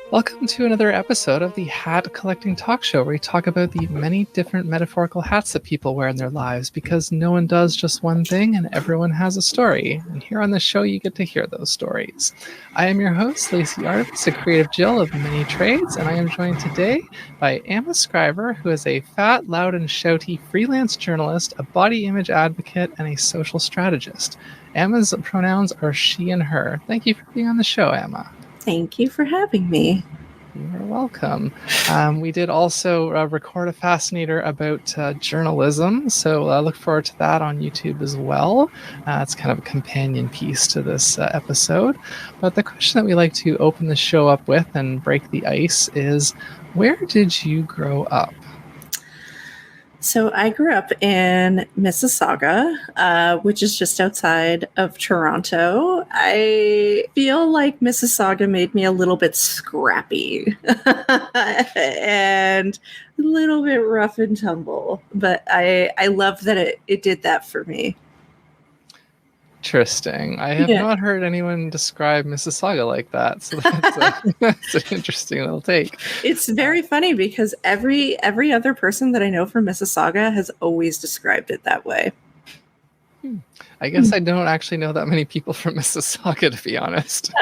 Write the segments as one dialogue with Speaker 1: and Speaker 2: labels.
Speaker 1: Welcome to another episode of the Hat Collecting Talk Show, where we talk about the many different metaphorical hats that people wear in their lives, because no one does just one thing and everyone has a story. And here on the show, you get to hear those stories. I am your host, Lacey, Artemis, a creative Jill of many trades, and I am joined today by Scriver, who is a fat, loud, and shouty freelance journalist, a body image advocate, and a social strategist. Emma's pronouns are she and her. Thank you for being on the show, Emma.
Speaker 2: Thank you for having me.
Speaker 1: You're welcome. We did also record a fascinator about journalism, so look forward to that on YouTube as well. It's kind of a companion piece to this episode. But the question that we like to open the show up with and break the ice is, where did you grow up?
Speaker 2: So I grew up in Mississauga, which is just outside of Toronto. I feel like Mississauga made me a little bit scrappy and a little bit rough and tumble, but I love that it did that for me.
Speaker 1: Interesting. I have not heard anyone describe Mississauga like that, so that's an interesting little take.
Speaker 2: It's very funny because every other person that I know from Mississauga has always described it that way.
Speaker 1: I guess I don't actually know that many people from Mississauga, to be honest.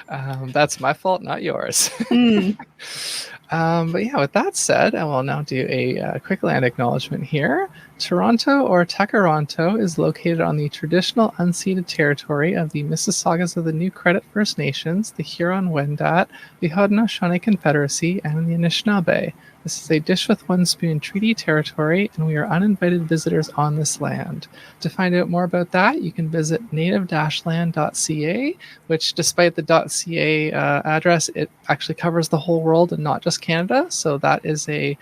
Speaker 1: That's my fault, not yours. But yeah, with that said, I will now do a quick land acknowledgement here. Toronto, or Takaronto, is located on the traditional unceded territory of the Mississaugas of the New Credit First Nations, the Huron-Wendat, the Haudenosaunee Confederacy, and the Anishinaabe. This is a dish-with-one-spoon treaty territory, and we are uninvited visitors on this land. To find out more about that, you can visit native-land.ca, which, despite the .ca address, it actually covers the whole world and not just Canada, so that is a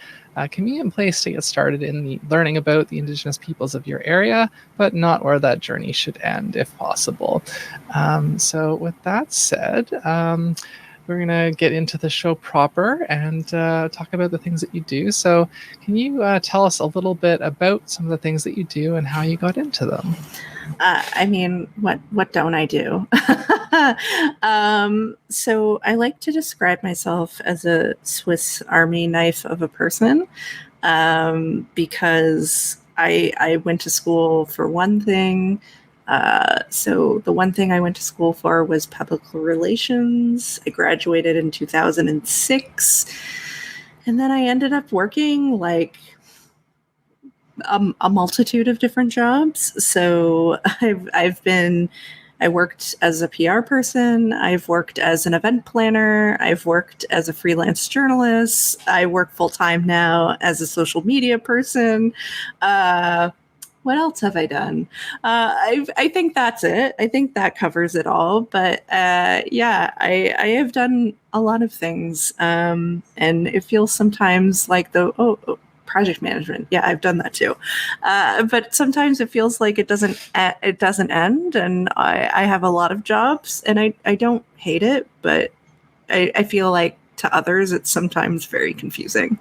Speaker 1: convenient place to get started in the learning about the Indigenous peoples of your area, but not where that journey should end, if possible. So with that said, we're going to get into the show proper and talk about the things that you do. So can you tell us a little bit about some of the things that you do and how you got into them?
Speaker 2: I mean, what don't I do? So I like to describe myself as a Swiss Army knife of a person, because I went to school for one thing. So the one thing I went to school for was public relations. I graduated in 2006, and then I ended up working like a multitude of different jobs. So I worked as a PR person. I've worked as an event planner. I've worked as a freelance journalist. I work full time now as a social media person. What else have I done? I think that's it. I think that covers it all. But yeah, I have done a lot of things, and it feels sometimes like project management. Yeah, I've done that too. But sometimes it feels like it doesn't end, and I have a lot of jobs, and I don't hate it, but I feel like to others it's sometimes very confusing.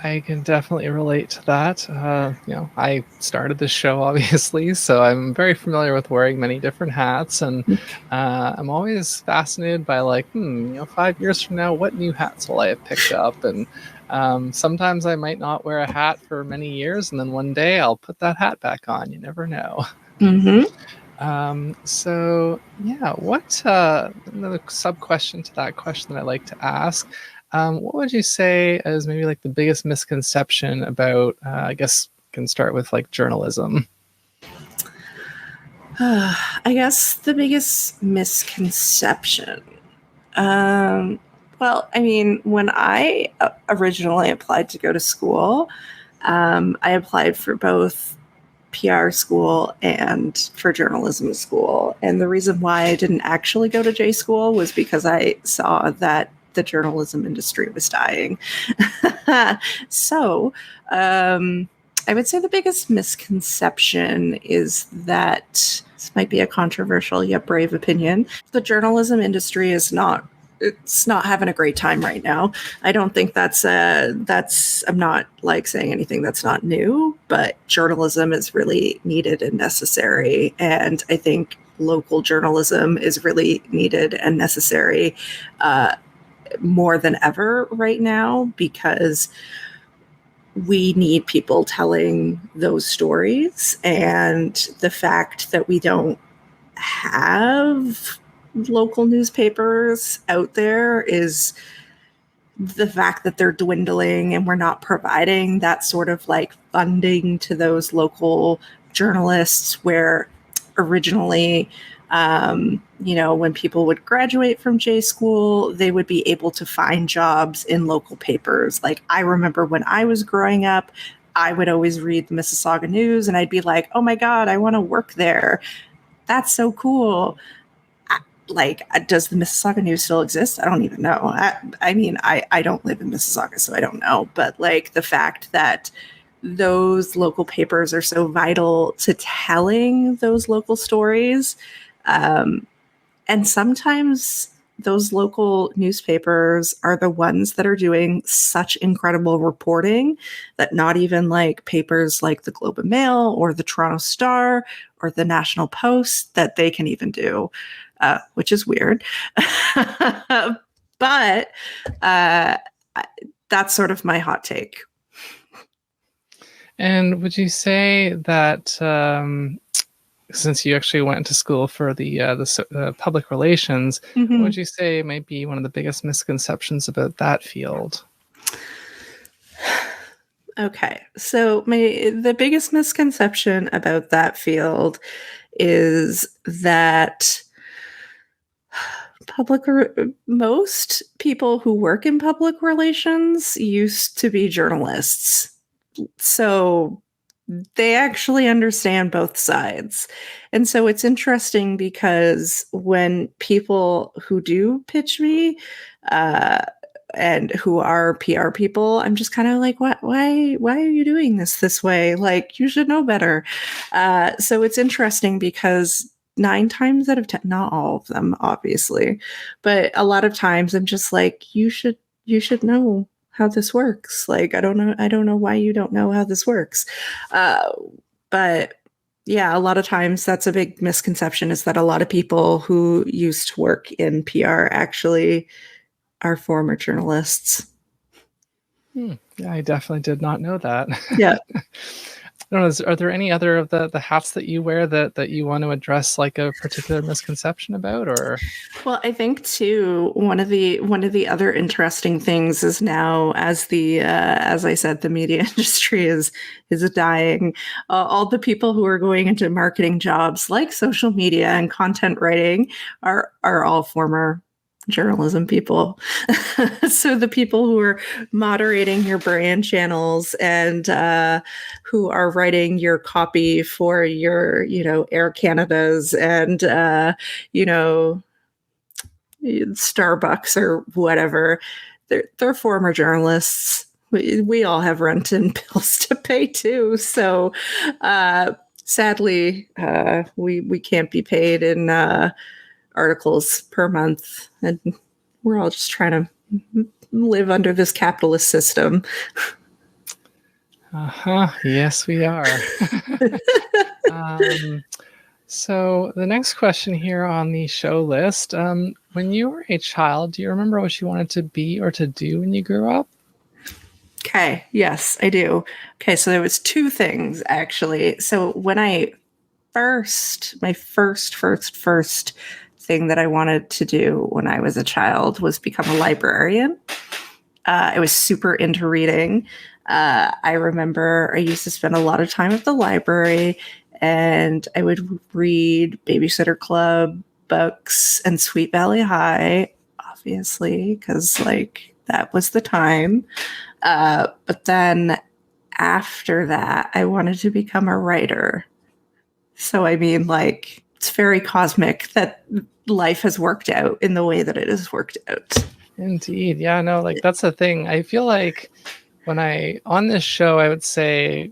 Speaker 1: I can definitely relate to that. I started this show, obviously, so I'm very familiar with wearing many different hats, and I'm always fascinated by 5 years from now, what new hats will I have picked up? And sometimes I might not wear a hat for many years, and then one day I'll put that hat back on. You never know.
Speaker 2: Mm-hmm.
Speaker 1: So yeah, what another sub question to that question that I like to ask? What would you say is maybe like the biggest misconception about, I guess can start with like journalism?
Speaker 2: I guess the biggest misconception. Well, I mean, when I originally applied to go to school, I applied for both PR school and for journalism school. And the reason why I didn't actually go to J school was because I saw that the journalism industry was dying. So I would say the biggest misconception is that, this might be a controversial yet brave opinion, the journalism industry is not having a great time right now. I don't think I'm not like saying anything that's not new, but journalism is really needed and necessary. And I think local journalism is really needed and necessary more than ever right now, because we need people telling those stories. And the fact that we don't have local newspapers out there is the fact that they're dwindling, and we're not providing that sort of like funding to those local journalists, where originally, when people would graduate from J school, they would be able to find jobs in local papers. Like, I remember when I was growing up, I would always read the Mississauga News and I'd be like, oh my God, I want to work there. That's so cool. Does the Mississauga News still exist? I don't even know. I don't live in Mississauga, so I don't know. But like, the fact that those local papers are so vital to telling those local stories. And sometimes those local newspapers are the ones that are doing such incredible reporting that not even like papers like the Globe and Mail or the Toronto Star or the National Post, that they can even do, which is weird. But that's sort of my hot take.
Speaker 1: And would you say that since you actually went to school for the public relations, what would you say might be one of the biggest misconceptions about that field?
Speaker 2: Okay, so the biggest misconception about that field is that most people who work in public relations used to be journalists. So they actually understand both sides. And so it's interesting, because when people who do pitch me and who are PR people, I'm just kind of like, why are you doing this way? Like, you should know better. So it's interesting, because 9 times out of 10, not all of them, obviously, but a lot of times I'm just like, you should know how this works. Like, I don't know why you don't know how this works. But yeah, a lot of times that's a big misconception, is that a lot of people who used to work in PR actually are former journalists.
Speaker 1: Yeah, I definitely did not know that.
Speaker 2: Yeah.
Speaker 1: I don't know, are there any other of the hats that you wear that you want to address, like a particular misconception about? Or
Speaker 2: well, I think too, one of the other interesting things is now, as I said, the media industry is dying. All the people who are going into marketing jobs like social media and content writing are all former journalism people. So the people who are moderating your brand channels and who are writing your copy for your, Air Canadas and, Starbucks or whatever, they're former journalists. We all have rent and bills to pay too. So sadly, we can't be paid in articles per month, and we're all just trying to live under this capitalist system.
Speaker 1: Yes, we are. So the next question here on the show list, when you were a child, do you remember what you wanted to be or to do when you grew up?
Speaker 2: Okay, yes, I do. Okay, so there was 2 things, actually. So when my first thing that I wanted to do when I was a child was become a librarian. I was super into reading. I remember I used to spend a lot of time at the library, and I would read Babysitter Club books and Sweet Valley High, obviously, because like that was the time. But then after that, I wanted to become a writer. So I mean, like, it's very cosmic that life has worked out in the way that it has worked out.
Speaker 1: Indeed. Yeah, no, like that's the thing. I feel like on this show, I would say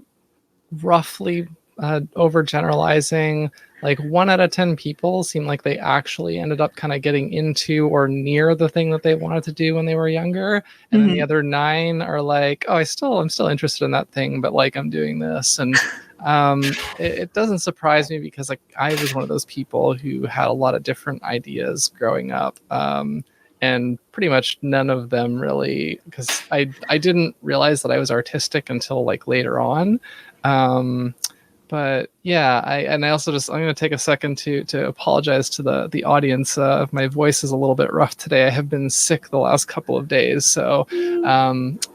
Speaker 1: roughly overgeneralizing. Like 1 out of 10 people seem like they actually ended up kind of getting into or near the thing that they wanted to do when they were younger. And then the other 9 are like, oh, I'm still interested in that thing, but like I'm doing this. And it doesn't surprise me because like I was one of those people who had a lot of different ideas growing up. And pretty much none of them really, because I didn't realize that I was artistic until like later on. But yeah, I'm going to take a second to apologize to the audience. My voice is a little bit rough today. I have been sick the last couple of days, so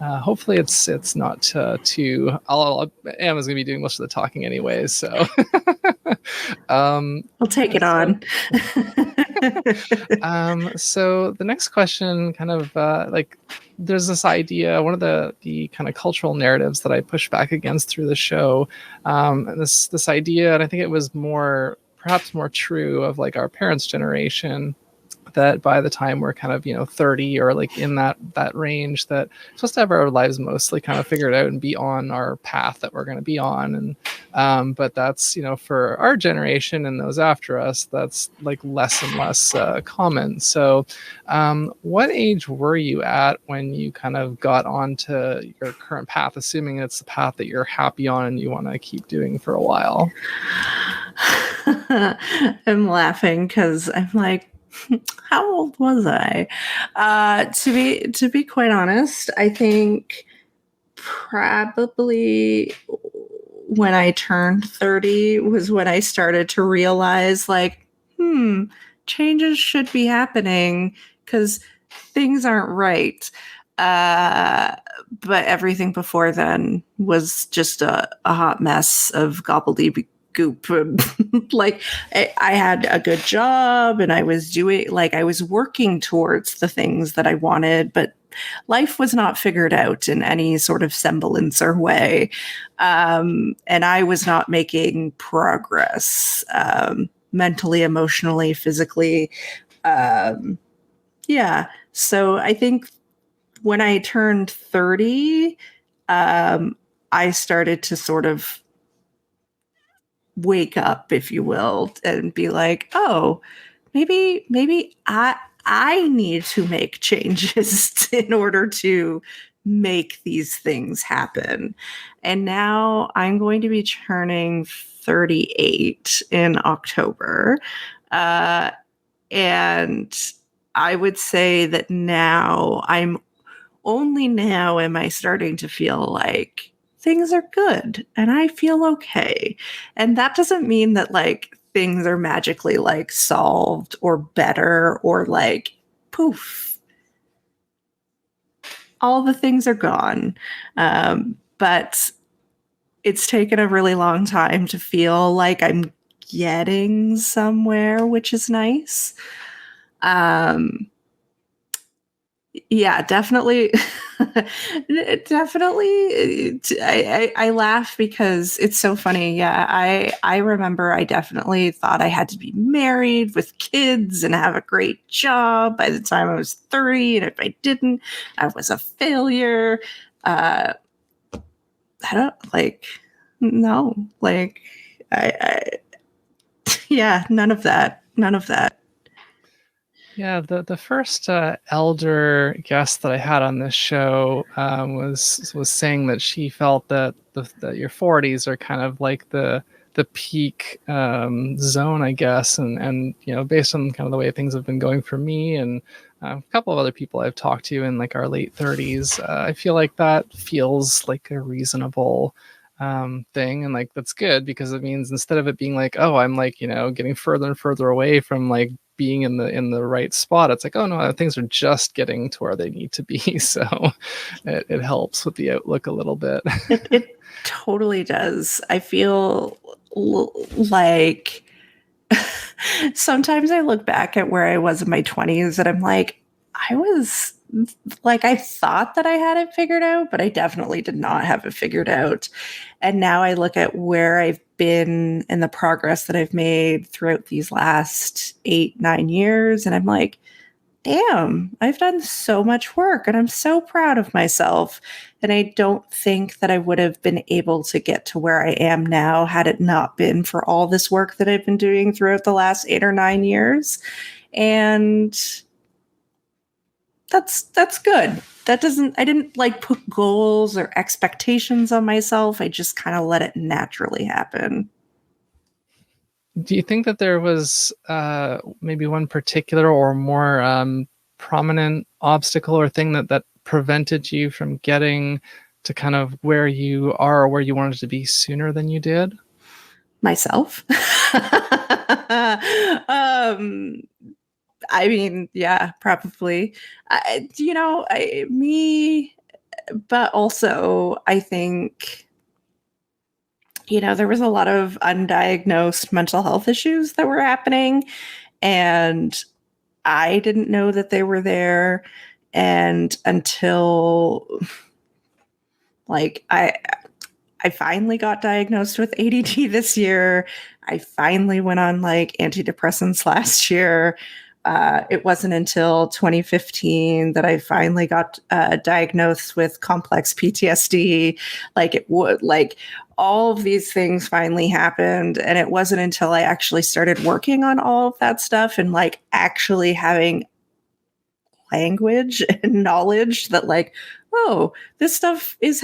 Speaker 1: hopefully it's not too. Emma's going to be doing most of the talking anyways, so
Speaker 2: I'll take it on.
Speaker 1: So the next question, kind of like, there's this idea, one of the kind of cultural narratives that I push back against through the show, and this idea, and I think it was perhaps more true of like our parents' generation, that by the time we're kind of 30 or like in that range, that we're supposed to have our lives mostly kind of figured out and be on our path that we're going to be on. And but that's for our generation and those after us, that's like less and less common. So what age were you at when you kind of got onto your current path, assuming it's the path that you're happy on and you want to keep doing for a while?
Speaker 2: I'm laughing because I'm like, how old was I? To be quite honest, I think probably when I turned 30 was when I started to realize like, changes should be happening because things aren't right. But everything before then was just a hot mess of gobbledygook. Like I had a good job and I was working towards the things that I wanted, but life was not figured out in any sort of semblance or way. And I was not making progress, mentally, emotionally, physically. Yeah. So I think when I turned 30, I started to sort of wake up, if you will, and be like, oh, maybe I need to make changes in order to make these things happen. And now I'm going to be turning 38 in October. And I would say that only now am I starting to feel like things are good and I feel okay. And that doesn't mean that like things are magically like solved or better or like poof, all the things are gone. But it's taken a really long time to feel like I'm getting somewhere, which is nice. Yeah, definitely. Definitely. I laugh because it's so funny. Yeah, I remember I definitely thought I had to be married with kids and have a great job by the time I was 30. And if I didn't, I was a failure. I don't like, no, like, yeah, none of that. None of that.
Speaker 1: Yeah, the first elder guest that I had on this show was saying that she felt that that your 40s are kind of like the peak zone, I guess, and based on kind of the way things have been going for me and a couple of other people I've talked to in like our late 30s, I feel like that feels like a reasonable thing, and like that's good because it means instead of it being like, oh, I'm like getting further and further away from like being in the right spot, it's like, oh no, things are just getting to where they need to be. So it helps with the outlook a little bit.
Speaker 2: It totally does. I feel like sometimes I look back at where I was in my 20s and I'm like, I thought that I had it figured out, but I definitely did not have it figured out. And now I look at where I've been and the progress that I've made throughout these last 8-9 years. And I'm like, damn, I've done so much work and I'm so proud of myself. And I don't think that I would have been able to get to where I am now had it not been for all this work that I've been doing throughout the last 8 or 9 years. And that's good. I didn't like put goals or expectations on myself. I just kind of let it naturally happen.
Speaker 1: Do you think that there was maybe one particular or more prominent obstacle or thing that prevented you from getting to kind of where you are or where you wanted to be sooner than you did?
Speaker 2: Myself. I mean, yeah, probably. Me, but also I think, there was a lot of undiagnosed mental health issues that were happening, and I didn't know that they were there. And until like I finally got diagnosed with ADD this year. I finally went on like antidepressants last year. It wasn't until 2015 that I finally got diagnosed with complex PTSD. Like all of these things finally happened. And it wasn't until I actually started working on all of that stuff and like actually having language and knowledge that like, oh, this stuff is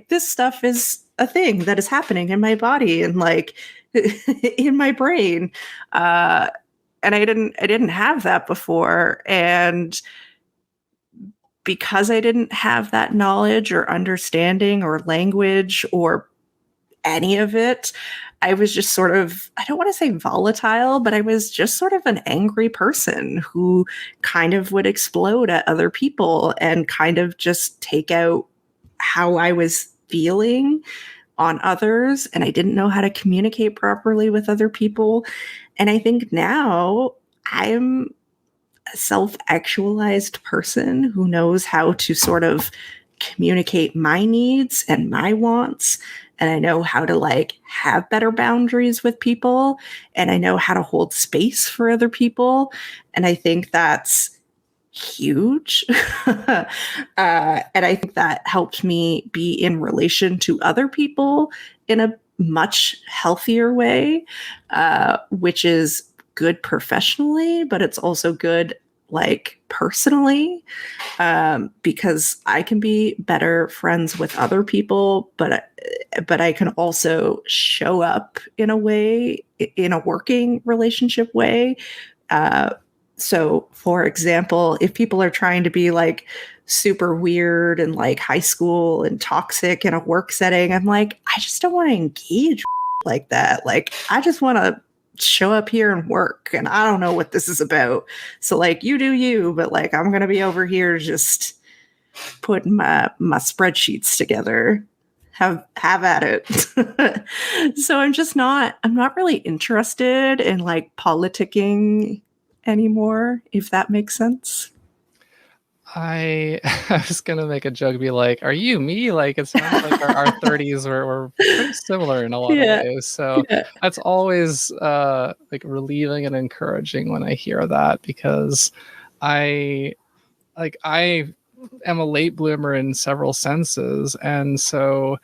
Speaker 2: this stuff is a thing that is happening in my body and like in my brain. And I didn't have that before. And because I didn't have that knowledge or understanding or language or any of it, I was just sort of, I don't want to say volatile, but I was just sort of an angry person who kind of would explode at other people and kind of just take out how I was feeling on others. And I didn't know how to communicate properly with other people. And I think now I'm a self-actualized person who knows how to sort of communicate my needs and my wants. And I know how to like have better boundaries with people. And I know how to hold space for other people. And I think that's huge. And I think that helped me be in relation to other people in a much healthier way, which is good professionally, but it's also good like personally, because I can be better friends with other people, but I can also show up in a way, in a working relationship way. So for example, if people are trying to be like super weird and like high school and toxic in a work setting, I'm like, I just don't want to engage like that. Like, I just want to show up here and work, and I don't know what this is about. So like, you do you, but like, I'm going to be over here just putting my spreadsheets together. Have at it. So I'm not really interested in like politicking anymore, if that makes sense.
Speaker 1: I was gonna make a joke, be like, "Are you me?" Like it sounds like our 30s were pretty similar in a lot of ways. So that's always like relieving and encouraging when I hear that, because I I am a late bloomer in several senses, and so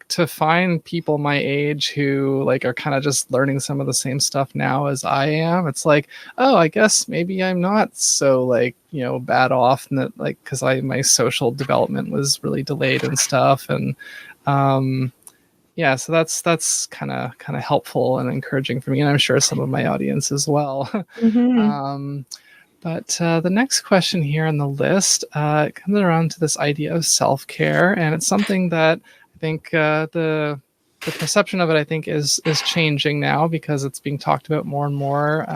Speaker 1: to find people my age who like are kind of just learning some of the same stuff now as I am, it's like, oh, I guess maybe I'm not so like, bad off, and that like, because my social development was really delayed and stuff. And yeah, so that's kind of helpful and encouraging for me, and I'm sure some of my audience as well.
Speaker 2: Mm-hmm.
Speaker 1: But the next question here on the list comes around to this idea of self-care, and it's something that I think the perception of it, I think, is changing now, because it's being talked about more and more,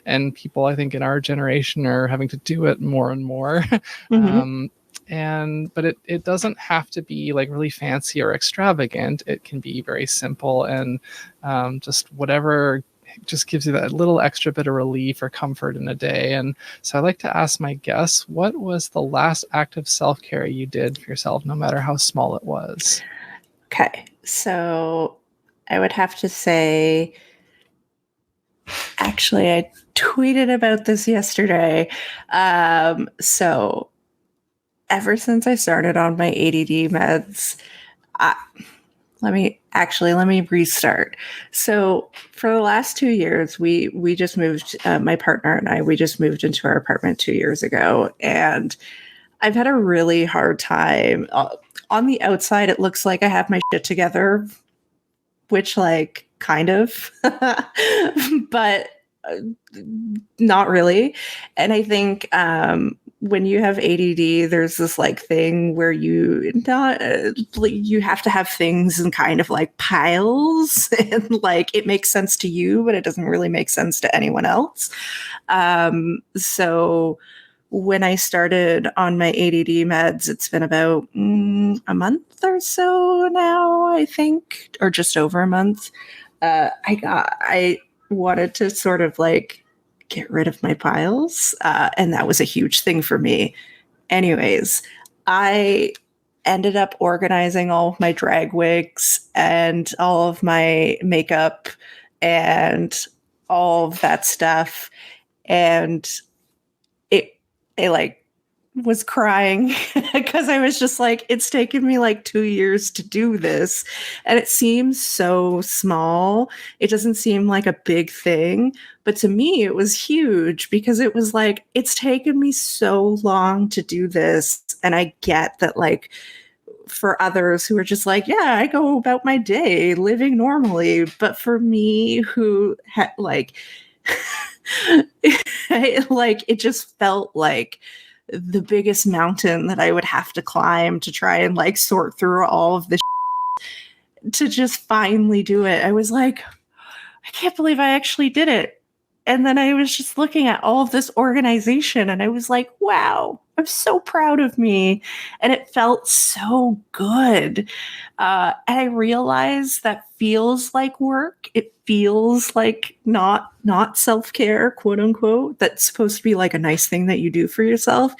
Speaker 1: and people, I think, in our generation are having to do it more and more.
Speaker 2: Mm-hmm.
Speaker 1: But it doesn't have to be like really fancy or extravagant. It can be very simple, and just whatever just gives you that little extra bit of relief or comfort in a day. And so I like to ask my guests, what was the last act of self-care you did for yourself, no matter how small it was?
Speaker 2: Okay, so I would have to say Actually, I tweeted about this yesterday. So ever since I started on my ADD meds, I, let me restart. So for the last 2 years, we just moved. My partner and I, we just moved into our apartment 2 years ago, and I've had a really hard time. On the outside, it looks like I have my shit together, which, like, kind of, but not really. And I think when you have ADD, there's this like thing where you have to have things in kind of like piles, and like it makes sense to you, but it doesn't really make sense to anyone else. So when I started on my ADD meds, it's been about a month or so now, I think, or just over a month. I wanted to sort of like get rid of my piles, and that was a huge thing for me. Anyways, I ended up organizing all of my drag wigs and all of my makeup and all of that stuff, and it like was crying because I was just like, it's taken me like 2 years to do this. And it seems so small. It doesn't seem like a big thing. But to me, it was huge because it was like, it's taken me so long to do this. And I get that, like, for others who are just like, yeah, I go about my day living normally. But for me, who like, it just felt like the biggest mountain that I would have to climb to try and like sort through all of this to just finally do it. I was like, I can't believe I actually did it. And then I was just looking at all of this organization and I was like, wow, I'm so proud of me. And it felt so good. And I realized that feels like work. It feels like not self-care, quote unquote. That's supposed to be like a nice thing that you do for yourself.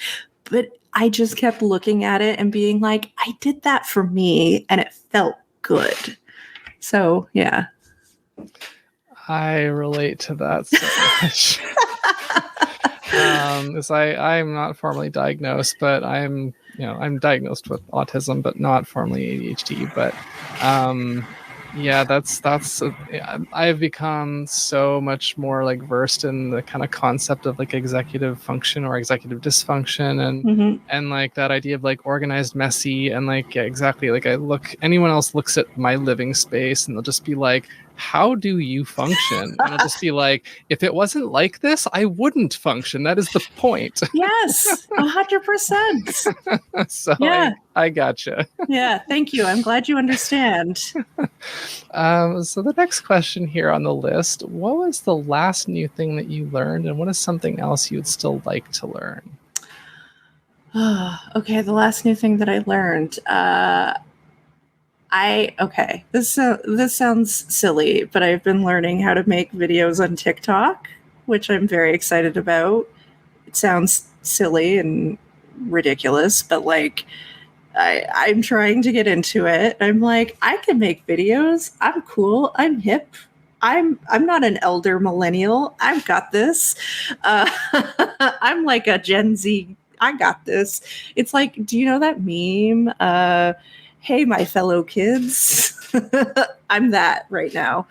Speaker 2: But I just kept looking at it and being like, I did that for me and it felt good. So, yeah.
Speaker 1: I relate to that so much. As I'm not formally diagnosed, but I'm diagnosed with autism, but not formally ADHD. But yeah, I've become so much more like versed in the kind of concept of like executive function or executive dysfunction, and like that idea of like organized messy, and like, yeah, exactly, like anyone else looks at my living space and they'll just be like, how do you function? And I'll just be like, if it wasn't like this, I wouldn't function. That is the point.
Speaker 2: Yes, 100%.
Speaker 1: So
Speaker 2: yeah.
Speaker 1: I gotcha.
Speaker 2: Yeah, thank you. I'm glad you understand.
Speaker 1: So the next question here on the list, what was the last new thing that you learned, and what is something else you'd still like to learn?
Speaker 2: Okay, the last new thing that I learned. This sounds silly, but I've been learning how to make videos on TikTok, which I'm very excited about. It sounds silly and ridiculous, but like I'm trying to get into it. I'm like, I can make videos. I'm cool. I'm hip. I'm not an elder millennial. I've got this. I'm like a Gen Z. I got this. It's like, do you know that meme? Hey, my fellow kids. I'm that right now.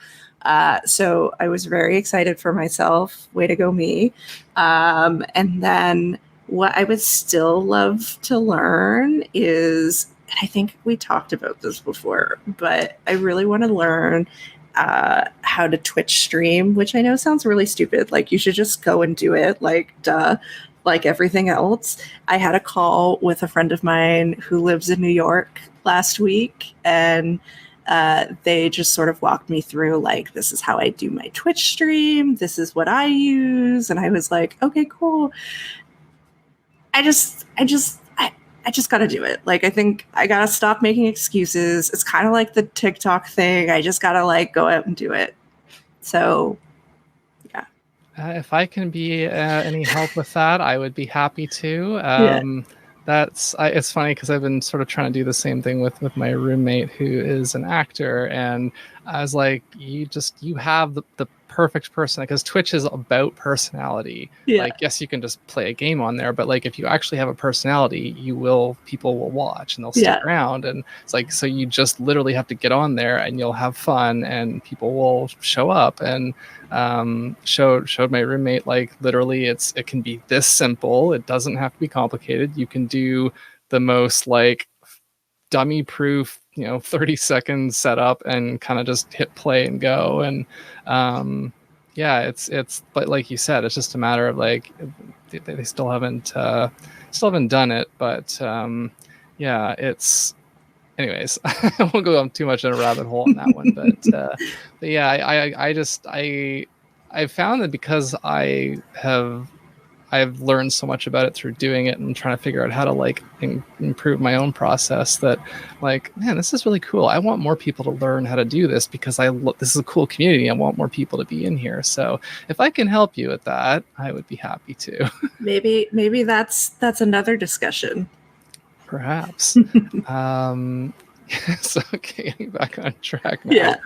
Speaker 2: So I was very excited for myself. Way to go, me. And then what I would still love to learn is, I think we talked about this before, but I really want to learn how to Twitch stream, which I know sounds really stupid. Like, you should just go and do it. Like, duh. Like everything else. I had a call with a friend of mine who lives in New York last week, and they just sort of walked me through, like, this is how I do my Twitch stream. This is what I use. And I was like, okay, cool. I just got to do it. Like, I think I got to stop making excuses. It's kind of like the TikTok thing. I just got to like go out and do it. So
Speaker 1: if I can be any help with that, I would be happy to. It's funny because I've been sort of trying to do the same thing with my roommate who is an actor, and I was like, you have the perfect person, because Twitch is about personality.
Speaker 2: Yeah.
Speaker 1: Like, yes, you can just play a game on there, but like if you actually have a personality, people will watch and they'll stick around. And it's like, so you just literally have to get on there and you'll have fun and people will show up. And showed my roommate, like, literally it can be this simple. It doesn't have to be complicated. You can do the most like dummy proof 30-second setup and kind of just hit play and go. And it's but like you said, it's just a matter of like they still haven't done it. But it's anyways. I won't go too much in a rabbit hole on that one. But I've found that because I've learned so much about it through doing it and trying to figure out how to like improve my own process, that like, man, this is really cool. I want more people to learn how to do this because this is a cool community. I want more people to be in here. So if I can help you with that, I would be happy to.
Speaker 2: Maybe that's another discussion.
Speaker 1: Perhaps. So getting back on track now.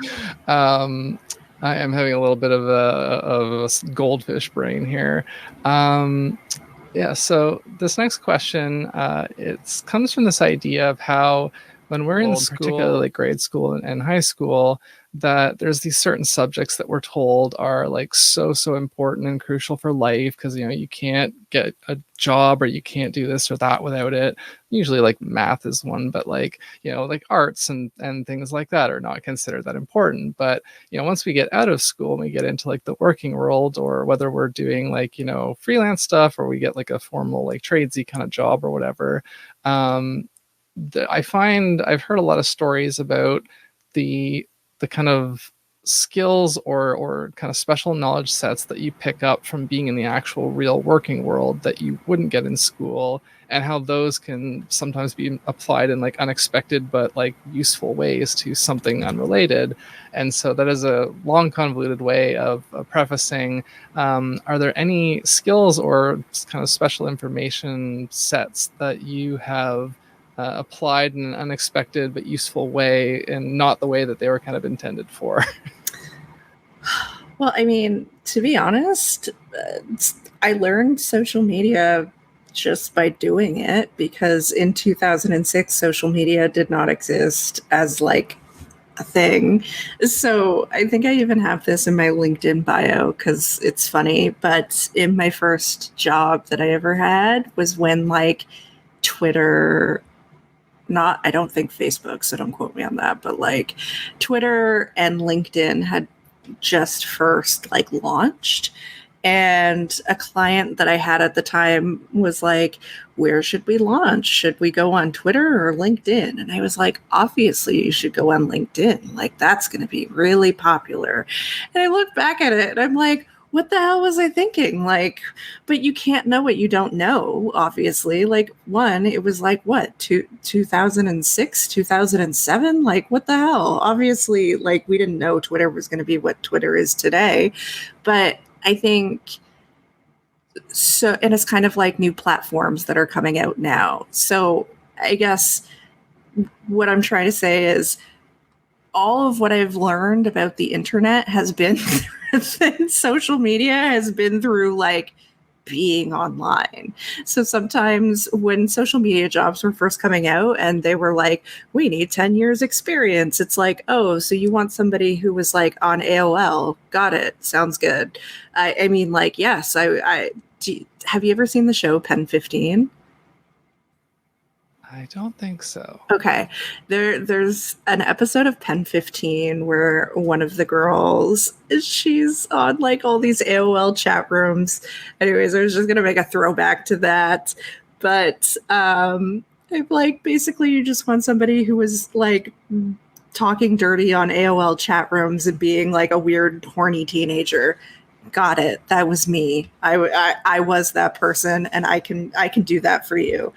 Speaker 2: Yeah.
Speaker 1: I am having a little bit of a goldfish brain here. So this next question, it comes from this idea of how when we're in school, particularly like grade school and high school, that there's these certain subjects that we're told are like so important and crucial for life, because you can't get a job or you can't do this or that without it. Usually like math is one, but like like arts and things like that are not considered that important. But once we get out of school and we get into like the working world, or whether we're doing like freelance stuff, or we get like a formal like tradesy kind of job or whatever, I find I've heard a lot of stories about the kind of skills or kind of special knowledge sets that you pick up from being in the actual real working world that you wouldn't get in school, and how those can sometimes be applied in like unexpected but like useful ways to something unrelated. And so that is a long, convoluted way of prefacing, are there any skills or kind of special information sets that you have applied in an unexpected but useful way, and not the way that they were kind of intended for?
Speaker 2: Well, I mean, to be honest, I learned social media just by doing it, because in 2006, social media did not exist as like a thing. So I think I even have this in my LinkedIn bio because it's funny. But in my first job that I ever had was when like Twitter, I don't think Facebook, so don't quote me on that, but like Twitter and LinkedIn had just first like launched. And a client that I had at the time was like, where should we launch? Should we go on Twitter or LinkedIn? And I was like, obviously you should go on LinkedIn. Like, that's going to be really popular. And I look back at it and I'm like, what the hell was I thinking? Like, but you can't know what you don't know, obviously. Like, one, it was like, what, 2006, 2007? Like, what the hell? Obviously, like, we didn't know Twitter was going to be what Twitter is today. But I think so, and it's kind of like new platforms that are coming out now. So I guess what I'm trying to say is all of what I've learned about the internet has been social media has been through like being online. So sometimes when social media jobs were first coming out and they were like, we need 10 years experience, it's like, oh, so you want somebody who was like on AOL. Got it. Sounds good. I mean, like, yes, have you ever seen the show Pen 15?
Speaker 1: I don't think so.
Speaker 2: Okay. There's an episode of Pen 15 where one of the girls, she's on like all these AOL chat rooms. Anyways, I was just gonna make a throwback to that. But I'm like, basically you just want somebody who was like talking dirty on AOL chat rooms and being like a weird horny teenager. Got it. That was me. I was that person, and I can do that for you.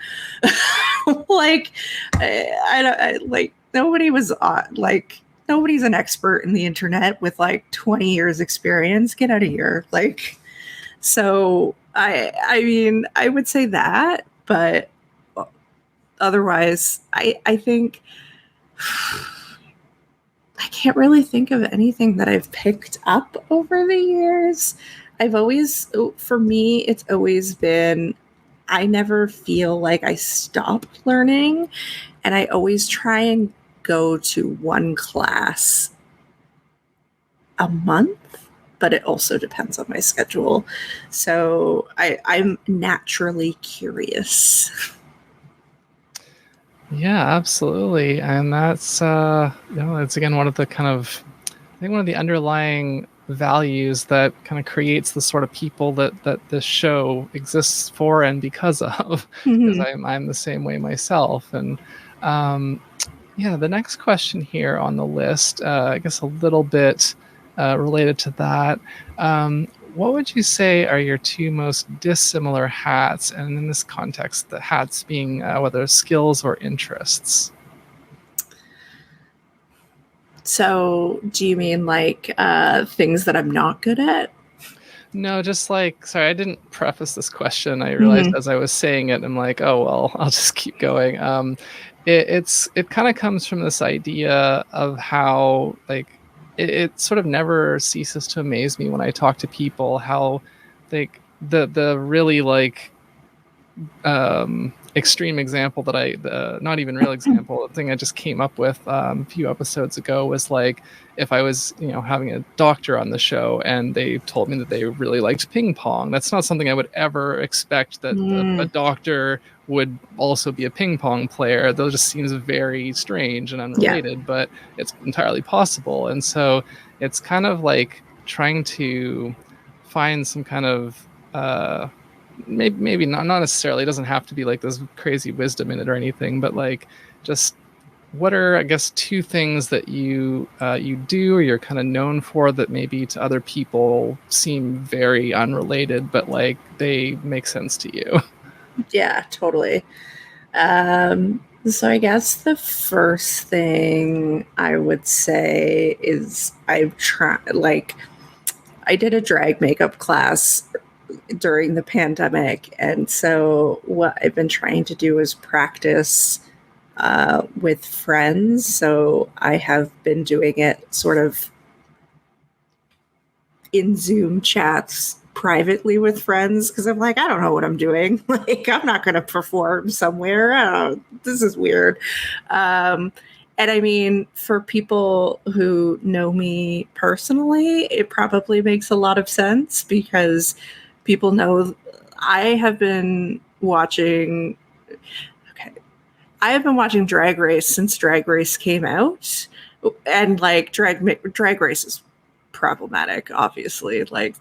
Speaker 2: Like, I like nobody was like nobody's an expert in the internet with like 20 years experience. Get out of here. Like, so I mean, I would say that, but otherwise, I think I can't really think of anything that I've picked up over the years. For me, it's always been, I never feel like I stopped learning, and I always try and go to one class a month, but it also depends on my schedule. So I'm naturally curious.
Speaker 1: Yeah, absolutely. And that's it's again one of the kind of, I think one of the underlying values that kind of creates the sort of people that this show exists for and because of, because I'm the same way myself. And yeah, the next question here on the list, I guess a little bit related to that. What would you say are your two most dissimilar hats? And in this context, the hats being whether skills or interests.
Speaker 2: So, do you mean like things that I'm not good at?
Speaker 1: No, just like, sorry, I didn't preface this question. I realized as I was saying it, I'm like, oh, well, I'll just keep going. It kind of comes from this idea of how, like, it sort of never ceases to amaze me when I talk to people how, like, the really, like, extreme example that not even real example, the thing I just came up with a few episodes ago was like, if I was, having a doctor on the show and they told me that they really liked ping pong, that's not something I would ever expect that a doctor would also be a ping pong player. That just seems very strange and unrelated, but it's entirely possible. And so it's kind of like trying to find some kind of maybe not necessarily, it doesn't have to be like this crazy wisdom in it or anything, but like, just what are, I guess, two things that you do or you're kind of known for that maybe to other people seem very unrelated, but like they make sense to you?
Speaker 2: Yeah, totally. So I guess the first thing I would say is I did a drag makeup class during the pandemic. And so what I've been trying to do is practice with friends. So I have been doing it sort of in Zoom chats privately with friends because I'm like, I don't know what I'm doing. Like, I'm not going to perform somewhere. I don't know. This is weird. And I mean, for people who know me personally, it probably makes a lot of sense because people know I have been watching. Okay, I have been watching Drag Race since Drag Race came out, and like Drag Race is problematic, obviously. Like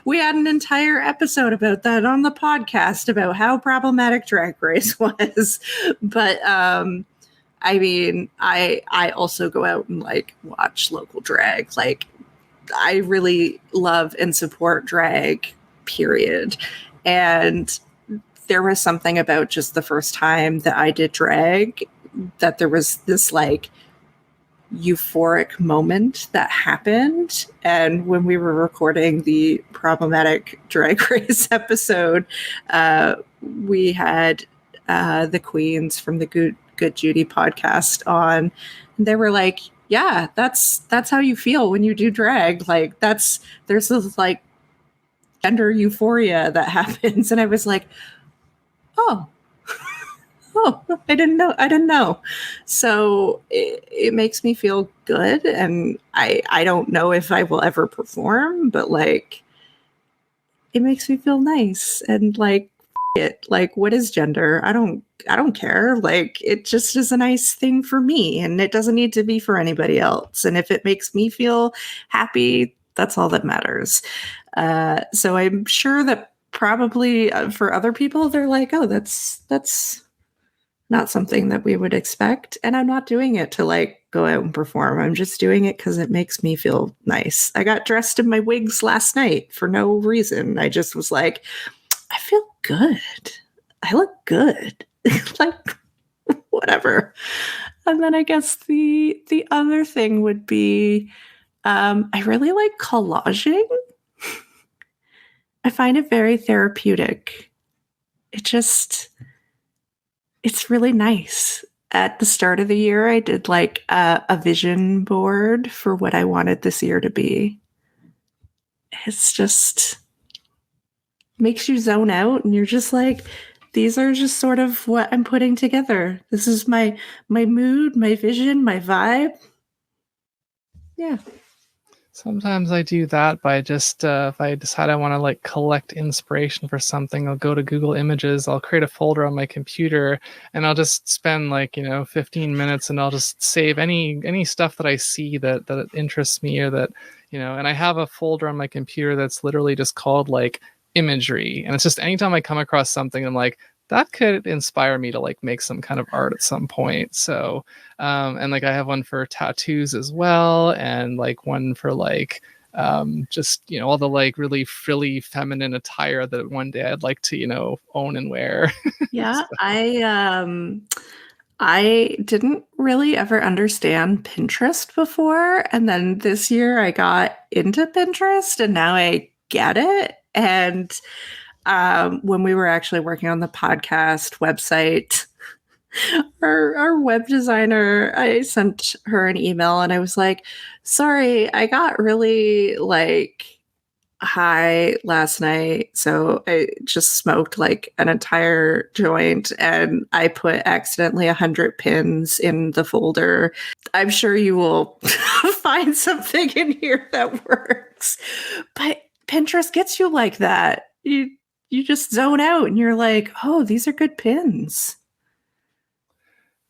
Speaker 2: we had an entire episode about that on the podcast about how problematic Drag Race was. But I mean, I also go out and like watch local drag. Like, I really love and support drag, period. And there was something about just the first time that I did drag that there was this like euphoric moment that happened. And when we were recording the problematic Drag Race episode, we had the queens from the Good Judy podcast on, and they were like, yeah, that's how you feel when you do drag. Like, there's this like gender euphoria that happens. And I was like, oh, I didn't know. So it makes me feel good. And I don't know if I will ever perform, but like, it makes me feel nice. And like, it, like, what is gender? I don't care. Like, it just is a nice thing for me, and it doesn't need to be for anybody else. And if it makes me feel happy, that's all that matters. So I'm sure that probably for other people, they're like, oh, that's not something that we would expect. And I'm not doing it to like go out and perform. I'm just doing it because it makes me feel nice. I got dressed in my wigs last night for no reason. I just was like, I feel good. I look good. Like, whatever. And then I guess the other thing would be I really like collaging. I find it very therapeutic. It's really nice. at the start of the year, I did like a vision board for what I wanted this year to be. It's just makes you zone out, and you're just like, these are just sort of what I'm putting together. This is my mood, my vision, my vibe. Yeah.
Speaker 1: Sometimes I do that by just, if I decide I want to like collect inspiration for something, I'll go to Google Images, I'll create a folder on my computer, and I'll just spend like, 15 minutes, and I'll just save any stuff that I see that interests me, or that, and I have a folder on my computer that's literally just called like imagery. And it's just anytime I come across something, I'm like, that could inspire me to like make some kind of art at some point. So, and like I have one for tattoos as well, and like one for like just all the like really frilly feminine attire that one day I'd like to own and wear.
Speaker 2: Yeah,
Speaker 1: So,
Speaker 2: I didn't really ever understand Pinterest before, and then this year I got into Pinterest, and now I get it. And when we were actually working on the podcast website, our web designer, I sent her an email, and I was like, sorry, I got really like high last night, so I just smoked like an entire joint, and I put accidentally 100 pins in the folder. I'm sure you will find something in here that works. But Pinterest gets you like that. You just zone out, and you're like, oh, these are good pins.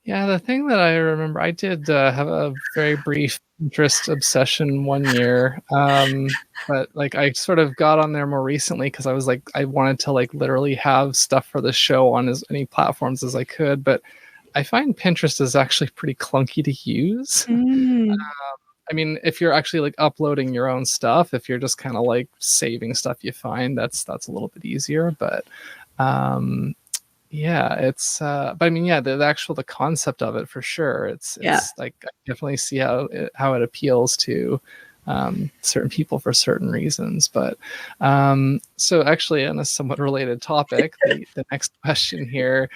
Speaker 1: yeah, the thing that I remember, I did have a very brief Pinterest obsession one year, but like I sort of got on there more recently because I was like, I wanted to like literally have stuff for the show on as many platforms as I could. But I find Pinterest is actually pretty clunky to use. I mean, if you're actually like uploading your own stuff, if you're just kind of like saving stuff you find, that's a little bit easier. But yeah, it's but I mean, yeah, the concept of it for sure. It's like I definitely see how it appeals to certain people for certain reasons. But so actually, on a somewhat related topic, the next question here.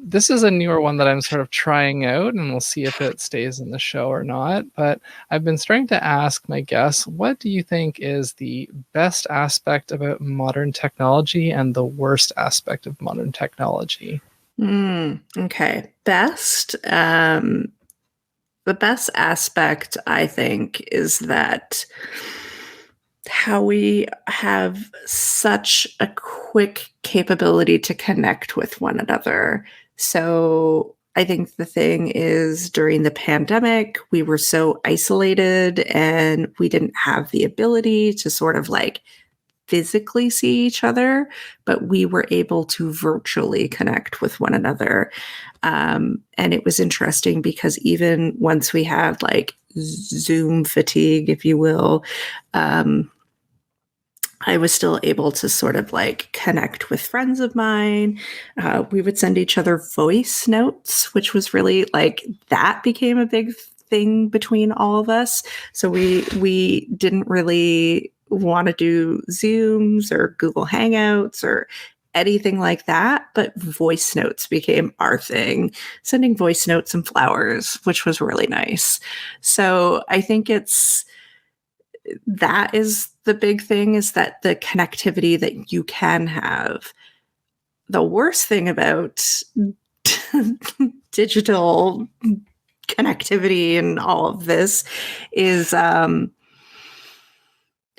Speaker 1: This is a newer one that I'm sort of trying out, and we'll see if it stays in the show or not. But I've been starting to ask my guests, what do you think is the best aspect about modern technology and the worst aspect of modern technology?
Speaker 2: Okay. Best. The best aspect, I think, is that how we have such a quick capability to connect with one another. So I think the thing is, during the pandemic, we were so isolated, and we didn't have the ability to sort of like physically see each other, but we were able to virtually connect with one another. And it was interesting because even once we had like Zoom fatigue, if you will, I was still able to sort of like connect with friends of mine. We would send each other voice notes, which was really like, that became a big thing between all of us. So we didn't really want to do Zooms or Google Hangouts or anything like that, but voice notes became our thing, sending voice notes and flowers, which was really nice. So I think that is the big thing, is that the connectivity that you can have. The worst thing about digital connectivity and all of this is, where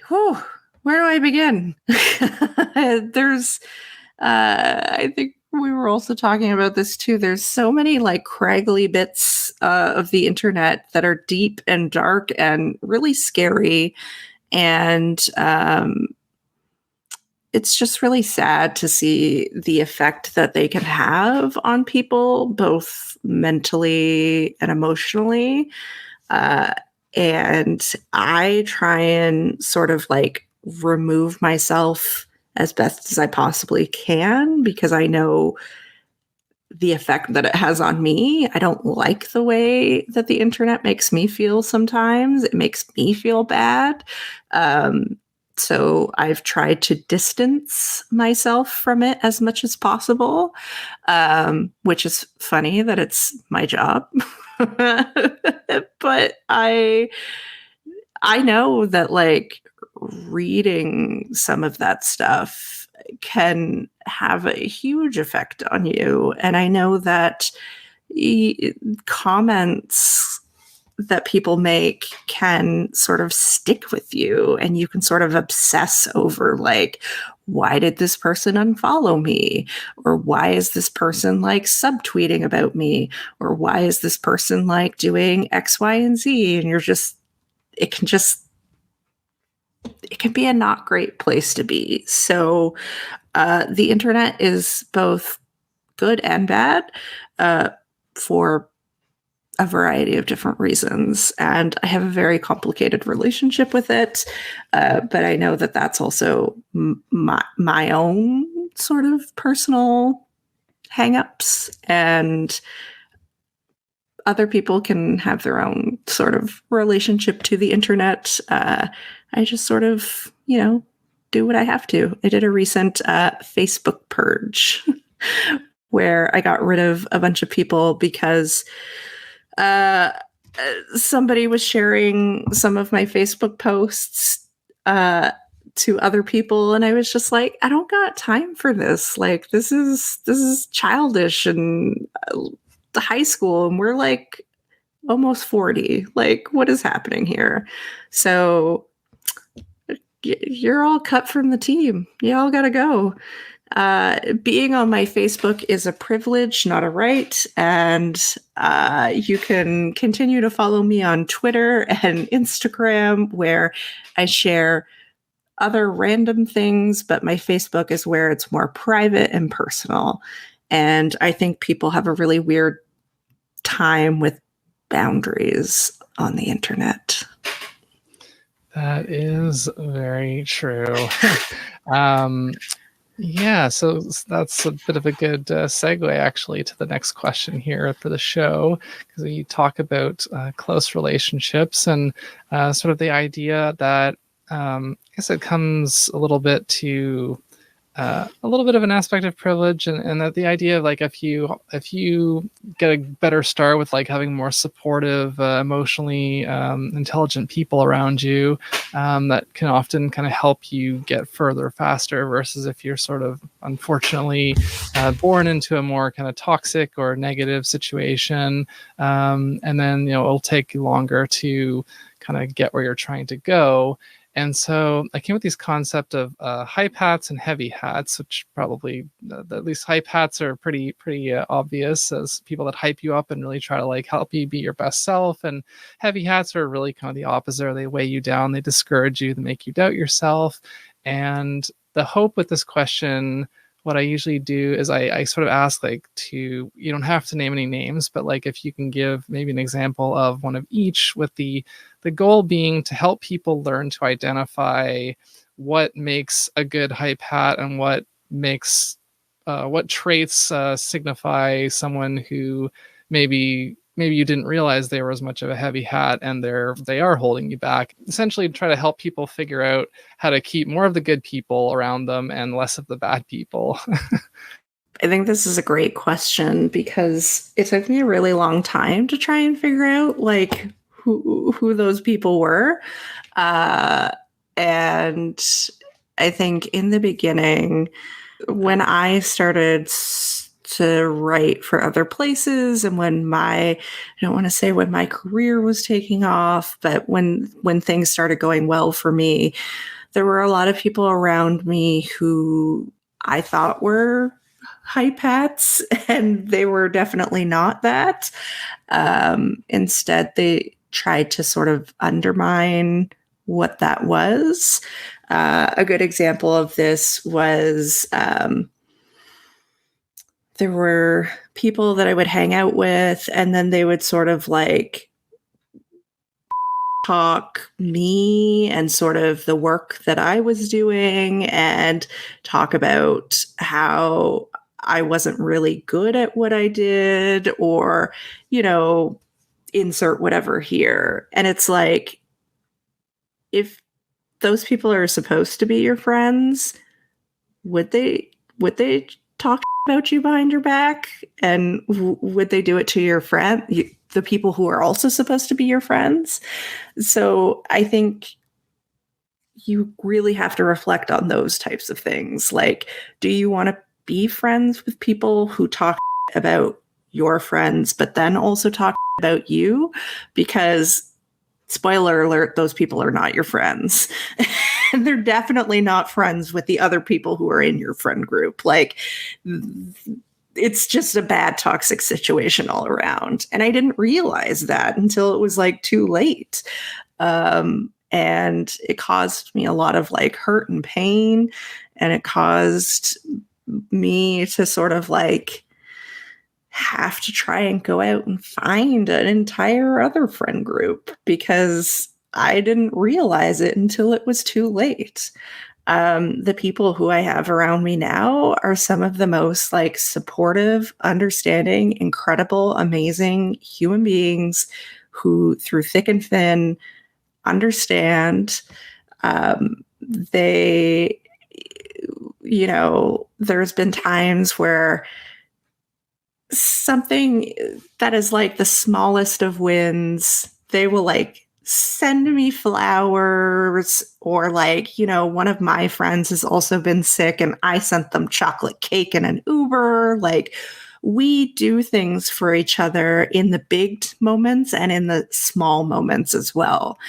Speaker 2: do I begin? There's, I think we were also talking about this too. There's so many like craggly bits of the internet that are deep and dark and really scary. And it's just really sad to see the effect that they can have on people, both mentally and emotionally. And I try and sort of like remove myself as best as I possibly can, because I know the effect that it has on me. I don't like the way that the internet makes me feel sometimes. It makes me feel bad. So I've tried to distance myself from it as much as possible, which is funny that it's my job. But I know that like reading some of that stuff can have a huge effect on you. And I know that comments that people make can sort of stick with you, and you can sort of obsess over like, why did this person unfollow me, or why is this person like subtweeting about me, or why is this person like doing X, Y, and Z, and it can be a not great place to be. So the internet is both good and bad for a variety of different reasons. And I have a very complicated relationship with it. But I know that that's also my own sort of personal hangups, and other people can have their own sort of relationship to the internet. I just sort of, do what I have to. I did a recent Facebook purge where I got rid of a bunch of people because somebody was sharing some of my Facebook posts to other people, and I was just like, I don't got time for this. Like, this is childish and high school, and we're like almost 40. Like, what is happening here? So you're all cut from the team. You all gotta go. Being on my Facebook is a privilege, not a right. And you can continue to follow me on Twitter and Instagram, where I share other random things, but my Facebook is where it's more private and personal. And I think people have a really weird time with boundaries on the internet.
Speaker 1: That is very true. Yeah, so that's a bit of a good segue, actually, to the next question here for the show, because we talk about close relationships and sort of the idea that I guess it comes a little bit to a little bit of an aspect of privilege, and that the idea of like if you get a better start with like having more supportive, emotionally intelligent people around you, that can often kind of help you get further faster, versus if you're sort of unfortunately born into a more kind of toxic or negative situation, and then it'll take you longer to kind of get where you're trying to go. And so I came with these concept of hype hats and heavy hats, which probably at least hype hats are pretty obvious as people that hype you up and really try to like help you be your best self. And heavy hats are really kind of the opposite. They weigh you down, they discourage you, they make you doubt yourself. And the hope with this question, what I usually do is I sort of ask you don't have to name any names, but like if you can give maybe an example of one of each, with the goal being to help people learn to identify what makes a good hype hat and what makes what traits signify someone who maybe you didn't realize they were as much of a heavy hat, and they are holding you back. Essentially try to help people figure out how to keep more of the good people around them and less of the bad people.
Speaker 2: I think this is a great question, because it took me a really long time to try and figure out like who those people were. And I think in the beginning, when I started to write for other places, and when I don't want to say when my career was taking off, but when things started going well for me, there were a lot of people around me who I thought were hype hats, and they were definitely not that. Instead, they tried to sort of undermine what that was. A good example of this was there were people that I would hang out with, and then they would sort of like talk me and sort of the work that I was doing, and talk about how I wasn't really good at what I did, or, insert whatever here. And it's like, if those people are supposed to be your friends, would they talk about you behind your back? And would they do it to your friend, the people who are also supposed to be your friends? So I think you really have to reflect on those types of things. Like, do you want to be friends with people who talk about your friends, but then also talk about you? Because, spoiler alert, those people are not your friends. And they're definitely not friends with the other people who are in your friend group. Like, it's just a bad, toxic situation all around. And I didn't realize that until it was like too late. And it caused me a lot of like hurt and pain. And it caused me to sort of like have to try and go out and find an entire other friend group because I didn't realize it until it was too late. The people who I have around me now are some of the most like supportive, understanding, incredible, amazing human beings who, through thick and thin, understand. They, you know, there's been times where something that is like the smallest of wins, they will like send me flowers, or like, you know, one of my friends has also been sick and I sent them chocolate cake and an Uber. Like, we do things for each other in the big moments and in the small moments as well.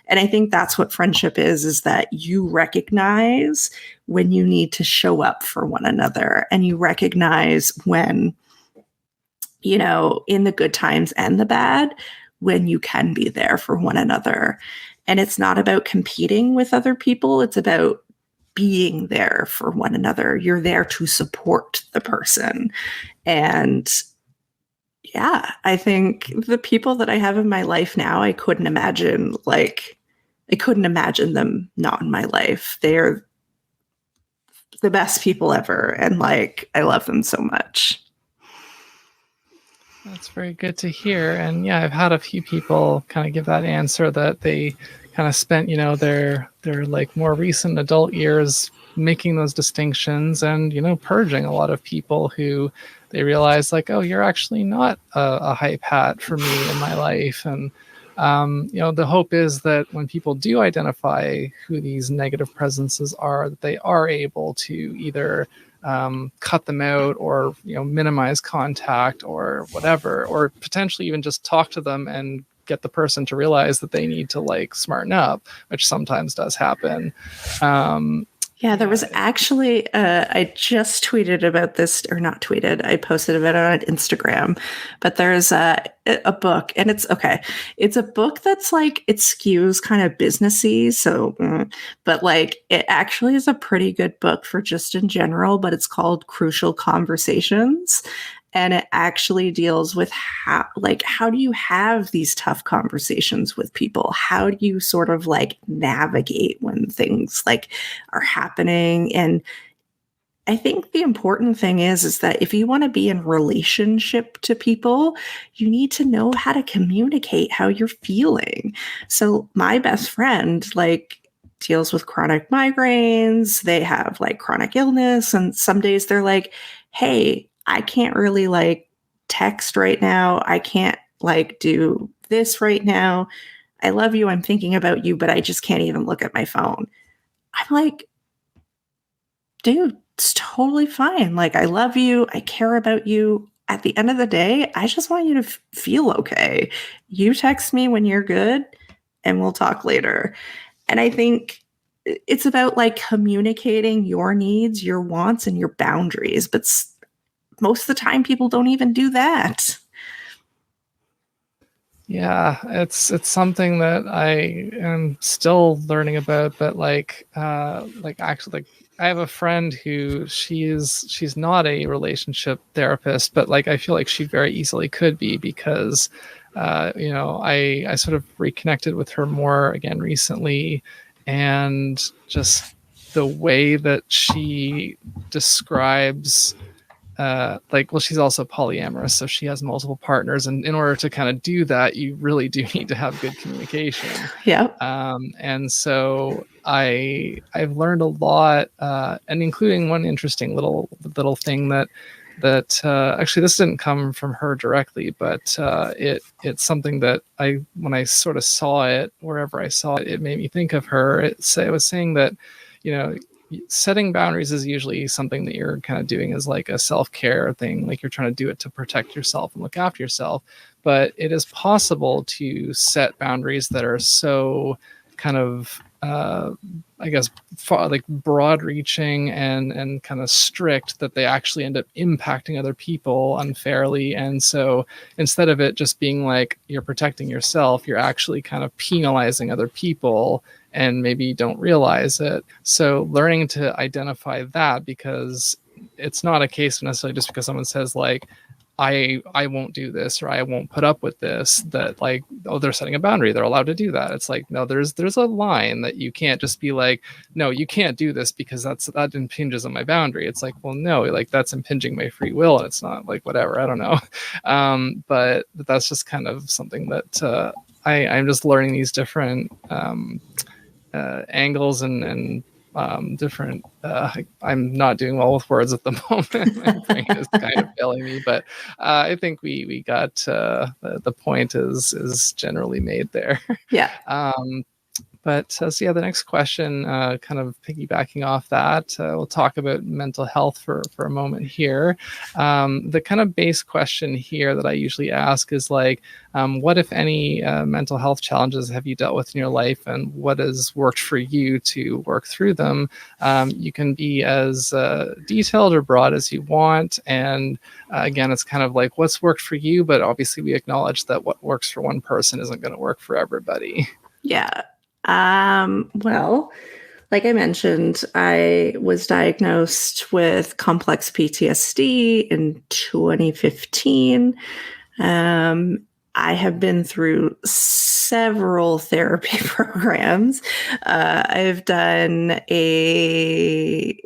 Speaker 2: And I think that's what friendship is that you recognize when you need to show up for one another, and you recognize when, you know, in the good times and the bad, when you can be there for one another. And it's not about competing with other people. It's about being there for one another. You're there to support the person. And yeah, I think the people that I have in my life now, I couldn't imagine them not in my life. They're the best people ever. And like, I love them so much.
Speaker 1: That's very good to hear. And yeah, I've had a few people kind of give that answer, that they kind of spent, you know, their like more recent adult years making those distinctions and, you know, purging a lot of people who they realize like, oh, you're actually not a hype hat for me in my life. And you know, the hope is that when people do identify who these negative presences are, that they are able to either cut them out, or, you know, minimize contact or whatever, or potentially even just talk to them and get the person to realize that they need to like smarten up, which sometimes does happen.
Speaker 2: Yeah, there was actually, I just tweeted about this, or not tweeted, I posted about it on Instagram, but there's a book, and it's okay. It's a book that's like, it skews kind of businessy. So, but like, it actually is a pretty good book for just in general, but it's called Crucial Conversations. And it actually deals with how do you have these tough conversations with people? How do you sort of like navigate when things like are happening? And I think the important thing is that if you want to be in relationship to people, you need to know how to communicate how you're feeling. So my best friend, like, deals with chronic migraines. They have like chronic illness. And some days they're like, hey, I can't really like text right now. I can't like do this right now. I love you. I'm thinking about you, but I just can't even look at my phone. I'm like, dude, it's totally fine. Like, I love you. I care about you. At the end of the day, I just want you to feel okay. You text me when you're good and we'll talk later. And I think it's about like communicating your needs, your wants, and your boundaries. But most of the time people don't even do that.
Speaker 1: Yeah, it's something that I am still learning about, but actually, like, I have a friend who she's not a relationship therapist, but like I feel like she very easily could be, because you know, I sort of reconnected with her more again recently, and just the way that she describes she's also polyamorous, so she has multiple partners, and in order to kind of do that, you really do need to have good communication.
Speaker 2: Yeah.
Speaker 1: And so I've learned a lot, and including one interesting little thing that actually this didn't come from her directly, but it's something that when I sort of saw it wherever I saw it, it made me think of her. It was saying that, setting boundaries is usually something that you're kind of doing as like a self-care thing, like you're trying to do it to protect yourself and look after yourself. But it is possible to set boundaries that are so kind of broad reaching and kind of strict that they actually end up impacting other people unfairly. And so instead of it just being like you're protecting yourself, you're actually kind of penalizing other people, and maybe you don't realize it. So learning to identify that, because it's not a case necessarily just because someone says like, I won't do this, or I won't put up with this, that like, oh, they're setting a boundary, they're allowed to do that. It's like, no, there's a line that you can't just be like, no, you can't do this because that impinges on my boundary. It's like, well, no, like that's impinging my free will, and it's not like whatever, I don't know. But that's just kind of something that I'm just learning these different angles and different. I'm not doing well with words at the moment. My brain is kind of failing me, but I think we got the point is generally made there.
Speaker 2: Yeah.
Speaker 1: But so the next question, kind of piggybacking off that, we'll talk about mental health for a moment here. The kind of base question here that I usually ask is like, what, if any, mental health challenges have you dealt with in your life, and what has worked for you to work through them? You can be as detailed or broad as you want. And again, it's kind of like what's worked for you, but obviously we acknowledge that what works for one person isn't going to work for everybody.
Speaker 2: Yeah. Well, like I mentioned, I was diagnosed with complex PTSD in 2015. I have been through several therapy programs. I've done a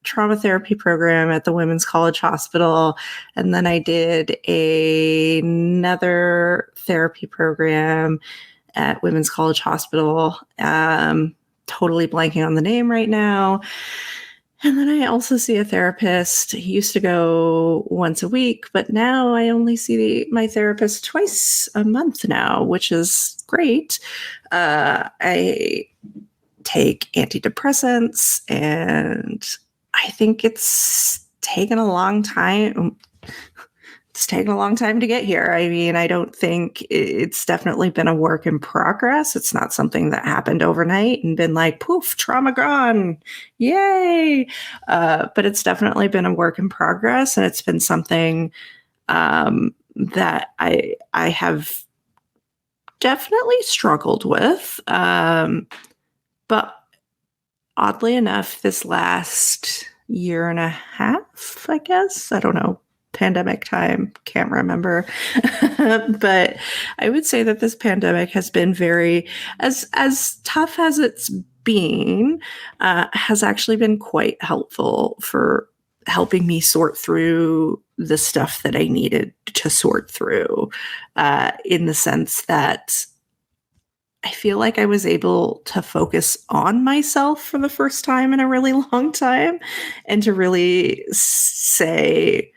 Speaker 2: trauma therapy program at the Women's College Hospital, and then I did another therapy program at Women's College Hospital. Totally blanking on the name right now. And then I also see a therapist. He used to go once a week, but now I only see my therapist twice a month now, which is great. I take antidepressants, and I think it's taken a long time. It's taken a long time to get here. I mean, I don't think it's definitely been a work in progress. It's not something that happened overnight and been like, poof, trauma gone. Yay. But it's definitely been a work in progress. And it's been something that I have definitely struggled with. But oddly enough, this last year and a half, I guess, I don't know, pandemic time, can't remember. But I would say that this pandemic has been very, as tough as it's been, has actually been quite helpful for helping me sort through the stuff that I needed to sort through, in the sense that I feel like I was able to focus on myself for the first time in a really long time, and to really say,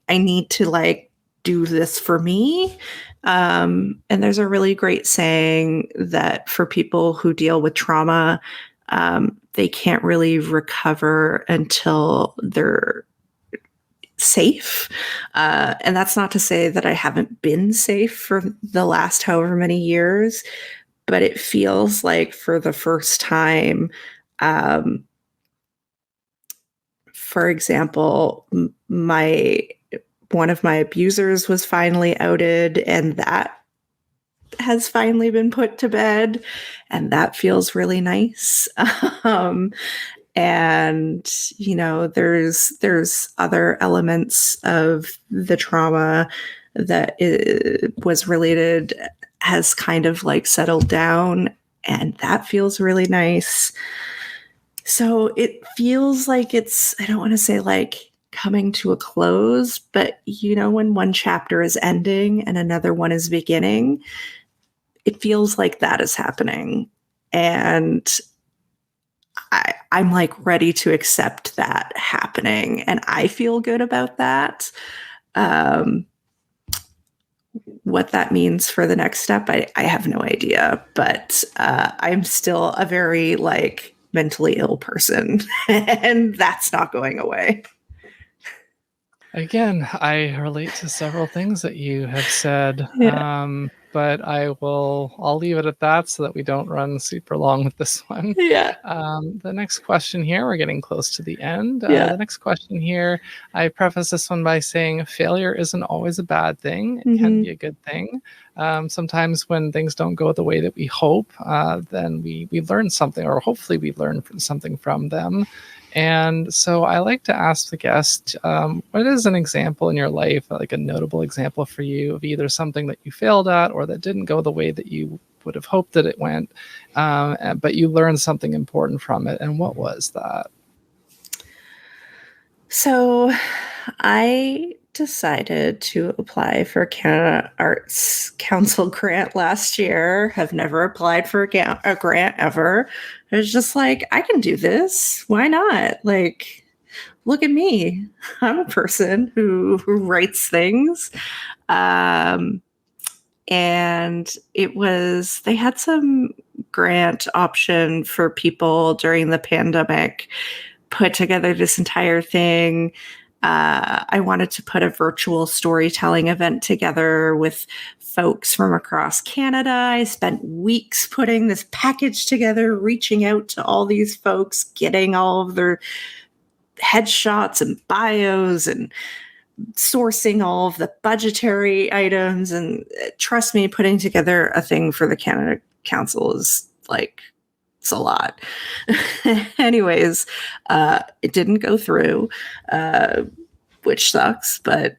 Speaker 2: I need to like do this for me. And there's a really great saying that for people who deal with trauma, they can't really recover until they're safe. And that's not to say that I haven't been safe for the last however many years, but it feels like for the first time, for example, one of my abusers was finally outed, and that has finally been put to bed, and that feels really nice. And you know, there's other elements of the trauma that was related has kind of like settled down, and that feels really nice. So it feels like it's, I don't want to say like coming to a close, but when one chapter is ending and another one is beginning, it feels like that is happening. And I'm like ready to accept that happening. And I feel good about that. What that means for the next step, I have no idea. But I'm still a very mentally ill person, and that's not going away.
Speaker 1: Again, I relate to several things that you have said, but I'll leave it at that so that we don't run super long with this one.
Speaker 2: Yeah.
Speaker 1: The next question here, we're getting close to the end.
Speaker 2: Yeah.
Speaker 1: The next question here, I preface this one by saying failure isn't always a bad thing. It can be a good thing. Sometimes when things don't go the way that we hope, then we learn something, or hopefully we learn something from them. And so I like to ask the guest, what is an example in your life, like a notable example for you of either something that you failed at or that didn't go the way that you would have hoped that it went, but you learned something important from it? And what was that?
Speaker 2: So I decided to apply for a Canada Arts Council grant last year. Have never applied for a grant ever. I was just like, I can do this. Why not? Look at me. I'm a person who writes things. And they had some grant option for people during the pandemic, put together this entire thing. I wanted to put a virtual storytelling event together with folks from across Canada. I spent weeks putting this package together, reaching out to all these folks, getting all of their headshots and bios and sourcing all of the budgetary items. And trust me, putting together a thing for the Canada Council is it's a lot. Anyways, it didn't go through, which sucks, but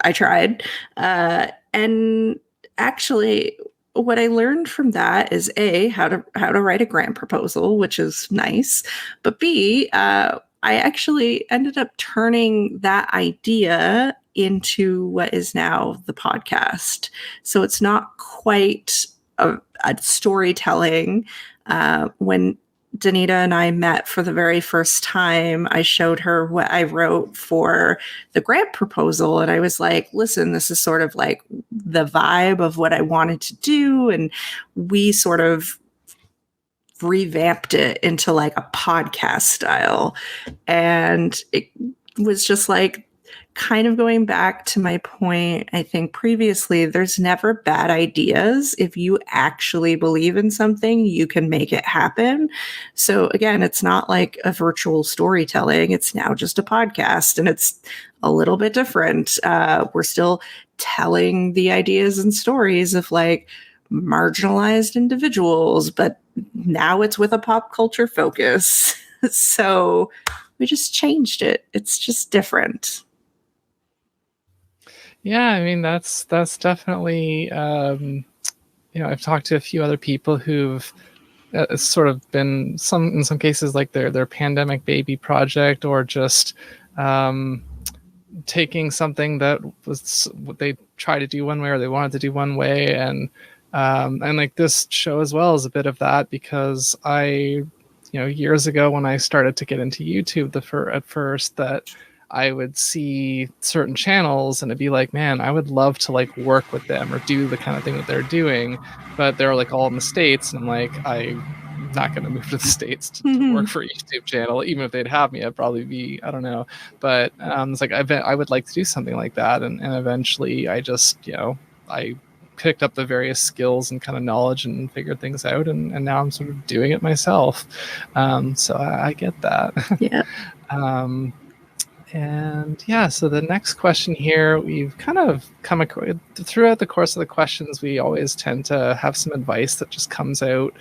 Speaker 2: I tried. And actually, what I learned from that is A, how to write a grant proposal, which is nice, but B, I actually ended up turning that idea into what is now the podcast. So it's not quite a storytelling. When Danita and I met for the very first time, I showed her what I wrote for the grant proposal. And I was like, listen, this is sort of the vibe of what I wanted to do. And we sort of revamped it into a podcast style. And it was just kind of going back to my point, I think previously, there's never bad ideas. If you actually believe in something, you can make it happen. So again, it's not like a virtual storytelling. It's now just a podcast, and it's a little bit different. We're still telling the ideas and stories of marginalized individuals, but now it's with a pop culture focus. So we just changed it. It's just different.
Speaker 1: Yeah, I mean, that's definitely, I've talked to a few other people who've sort of been in some cases their pandemic baby project, or just taking something that was what they tried to do one way or they wanted to do one way. And this show as well is a bit of that, because years ago when I started to get into YouTube at first, that I would see certain channels and it'd be like, man, I would love to work with them or do the kind of thing that they're doing, but they're all in the States, and I'm not going to move to the States to work for a YouTube channel. Even if they'd have me, I'd probably be, I don't know. But it's I would like to do something like that, and eventually I just I picked up the various skills and kind of knowledge and figured things out, and now I'm sort of doing it myself. So I get that.
Speaker 2: Yeah.
Speaker 1: And yeah, so the next question here, we've kind of throughout the course of the questions, we always tend to have some advice that just comes out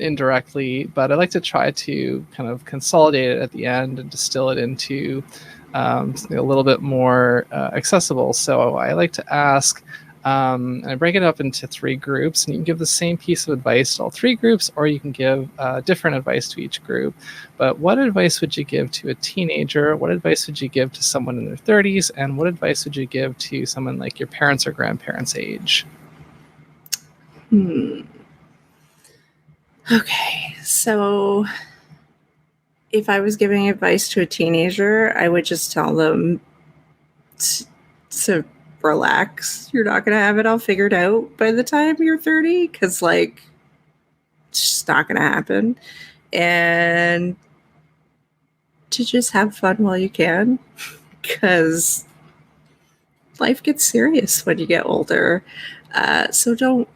Speaker 1: indirectly, but I like to try to kind of consolidate it at the end and distill it into something a little bit more accessible. So I like to ask, And I break it up into 3 groups, and you can give the same piece of advice to all 3 groups, or you can give different advice to each group. But what advice would you give to a teenager? What advice would you give to someone in their 30s? And what advice would you give to someone like your parents' or grandparents' age?
Speaker 2: Okay, so if I was giving advice to a teenager, I would just tell them to relax. You're not going to have it all figured out by the time you're 30, because, like, it's just not going to happen. And to just have fun while you can, because life gets serious when you get older. So don't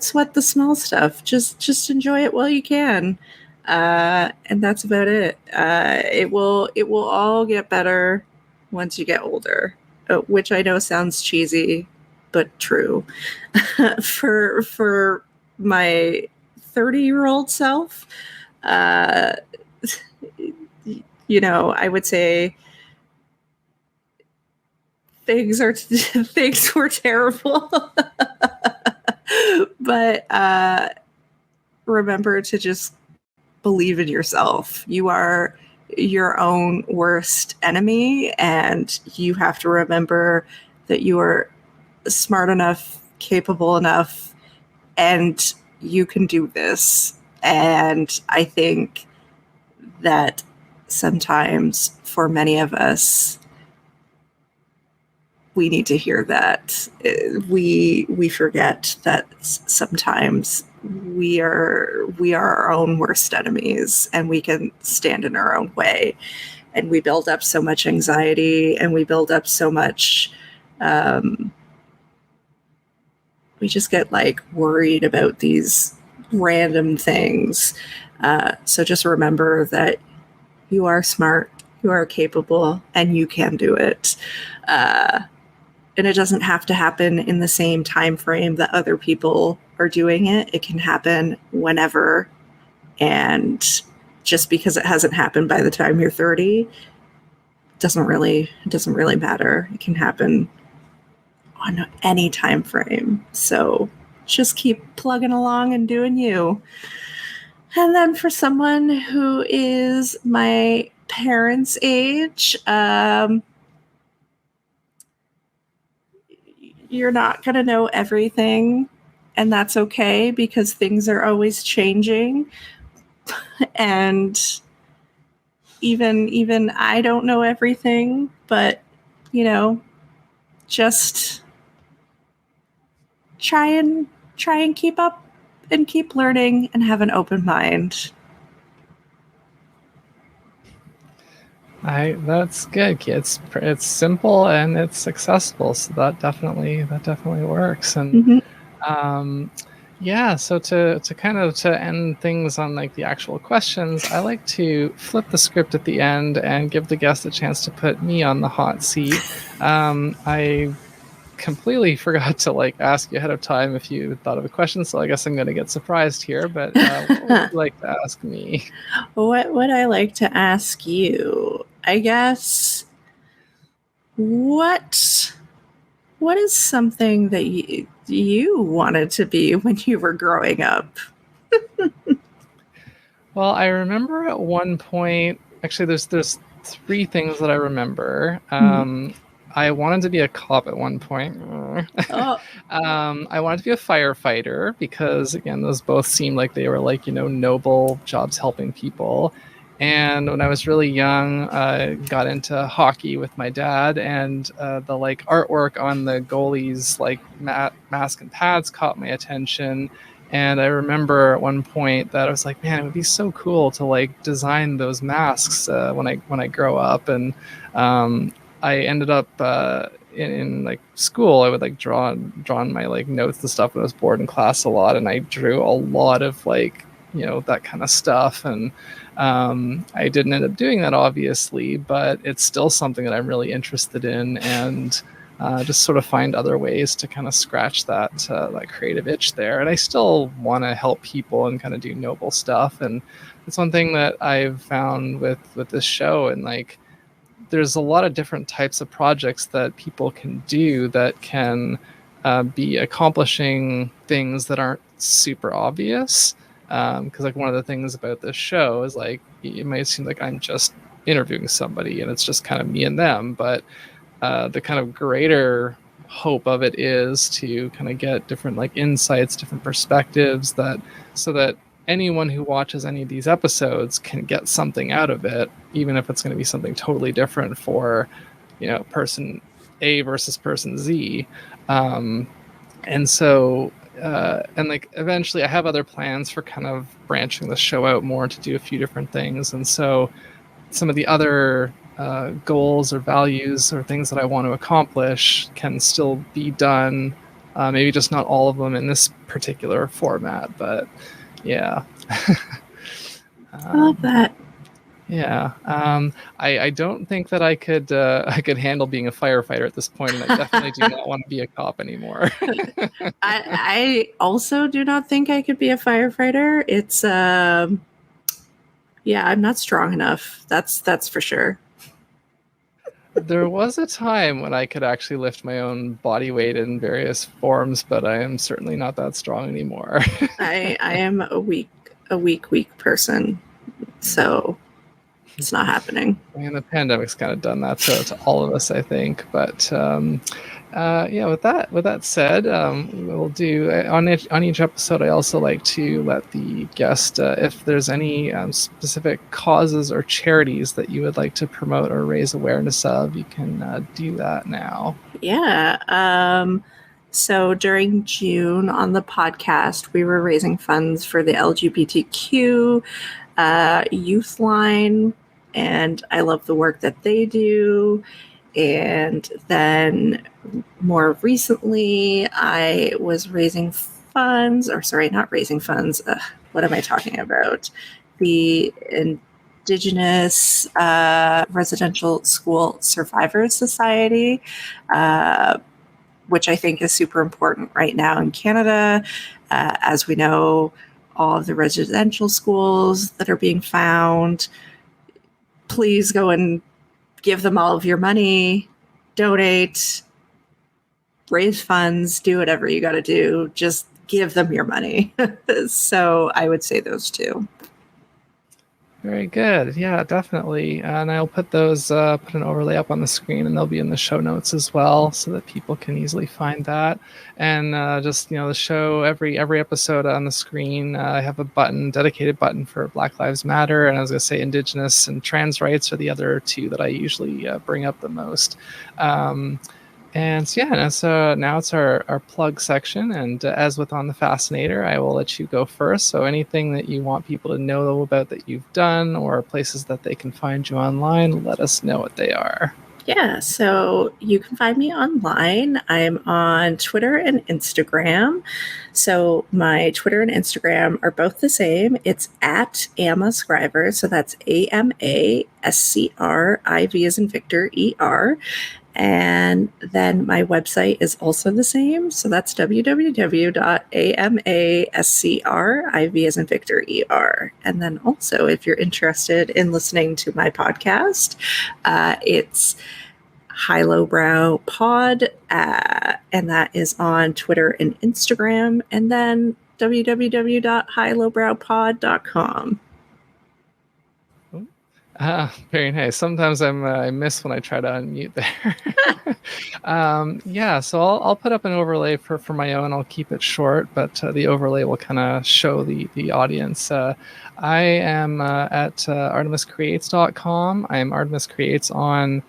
Speaker 2: sweat the small stuff. Just enjoy it while you can. And that's about it. It will all get better once you get older, which I know sounds cheesy, but true. For my 30-year-old self, you know, I would say things were terrible. But remember to just believe in yourself. You are your own worst enemy, and you have to remember that you are smart enough, capable enough, and you can do this. And I think that sometimes for many of us, we need to hear that. We forget that sometimes we are our own worst enemies, and we can stand in our own way, and we build up so much anxiety, and we build up so much we just get like worried about these random things. So just remember that you are smart, you are capable, and you can do it. And it doesn't have to happen in the same time frame that other people are doing it. It can happen whenever. And just because it hasn't happened by the time you're 30 doesn't really matter. It can happen on any time frame. So just keep plugging along and doing you. And then for someone who is my parents' age, you're not going to know everything, and that's okay, because things are always changing. And even I don't know everything, but, you know, just try and keep up and keep learning and have an open mind.
Speaker 1: That's good. It's simple and it's accessible, so that definitely works. And yeah, so to kind of to end things on like the actual questions, I like to flip the script at the end and give the guest a chance to put me on the hot seat. I completely forgot to like ask you ahead of time if you thought of a question, so I guess I'm going to get surprised here. But what would you like to ask me?
Speaker 2: What would I like to ask you? I guess what is something that you wanted to be when you were growing up?
Speaker 1: Well, I remember at one point, actually there's 3 things that I remember. I wanted to be a cop at one point. I wanted to be a firefighter because, again, those both seemed like they were like, you know, noble jobs helping people. And when I was really young, I got into hockey with my dad, and the like artwork on the goalies' like mask and pads caught my attention. And I remember at one point that I was like, man, it would be so cool to like design those masks when I grow up. And I ended up in like school, I would like draw on my like notes and stuff when I was bored in class a lot, and I drew a lot of like, you know, that kind of stuff. And I didn't end up doing that, obviously, but it's still something that I'm really interested in, and just sort of find other ways to kind of scratch that creative itch there. And I still want to help people and kind of do noble stuff. And it's one thing that I've found with this show, and like, there's a lot of different types of projects that people can do that can be accomplishing things that aren't super obvious. Because like one of the things about this show is like it might seem like I'm just interviewing somebody and it's just kind of me and them, but the kind of greater hope of it is to kind of get different like insights, different perspectives, that so that anyone who watches any of these episodes can get something out of it, even if it's going to be something totally different for, person A versus person Z. And so, and like eventually I have other plans for kind of branching the show out more to do a few different things. And so some of the other goals or values or things that I want to accomplish can still be done. Maybe just not all of them in this particular format, but yeah.
Speaker 2: I love that.
Speaker 1: Yeah. I don't think that I could handle being a firefighter at this point, and I definitely do not want to be a cop anymore.
Speaker 2: I also do not think I could be a firefighter. It's yeah, I'm not strong enough. That's for sure.
Speaker 1: There was a time when I could actually lift my own body weight in various forms, but I am certainly not that strong anymore.
Speaker 2: I am a weak person, so it's not happening.
Speaker 1: And the pandemic's kind of done that to all of us, I think. But yeah, with that said, we'll do on each episode. I also like to let the guest, if there's any specific causes or charities that you would like to promote or raise awareness of, you can do that now.
Speaker 2: Yeah. So during June on the podcast, we were raising funds for the LGBTQ youth line, and I love the work that they do. And then more recently, I was raising funds, or sorry, not raising funds. What am I talking about? The Indigenous Residential School Survivors Society, which I think is super important right now in Canada. As we know, all of the residential schools that are being found, please go and give them all of your money, donate, raise funds, do whatever you got to do. Just give them your money. So I would say those two.
Speaker 1: Very good. Yeah, definitely. And I'll put those, put an overlay up on the screen, and they'll be in the show notes as well, so that people can easily find that. And just, the show, every episode on the screen, I have a dedicated button for Black Lives Matter. And I was going to say Indigenous and trans rights are the other two that I usually bring up the most. And so, yeah, so now it's our plug section. And as with On the Fascinator, I will let you go first. So anything that you want people to know about that you've done, or places that they can find you online, let us know what they are.
Speaker 2: Yeah, so you can find me online. I'm on Twitter and Instagram. So my Twitter and Instagram are both the same. It's at Scriver. So that's AMASCRIV as in Victor, ER. And then my website is also the same. So that's www.amascriv as in Victor, ER. And then also, if you're interested in listening to my podcast, it's High Lowbrow Pod, and that is on Twitter and Instagram. And then www.highlowbrowpod.com.
Speaker 1: Very nice. Sometimes I miss when I try to unmute there. Yeah, so I'll put up an overlay for my own. I'll keep it short, but the overlay will kind of show the audience. I am at artemiscreates.com. I'm Artemis Creates on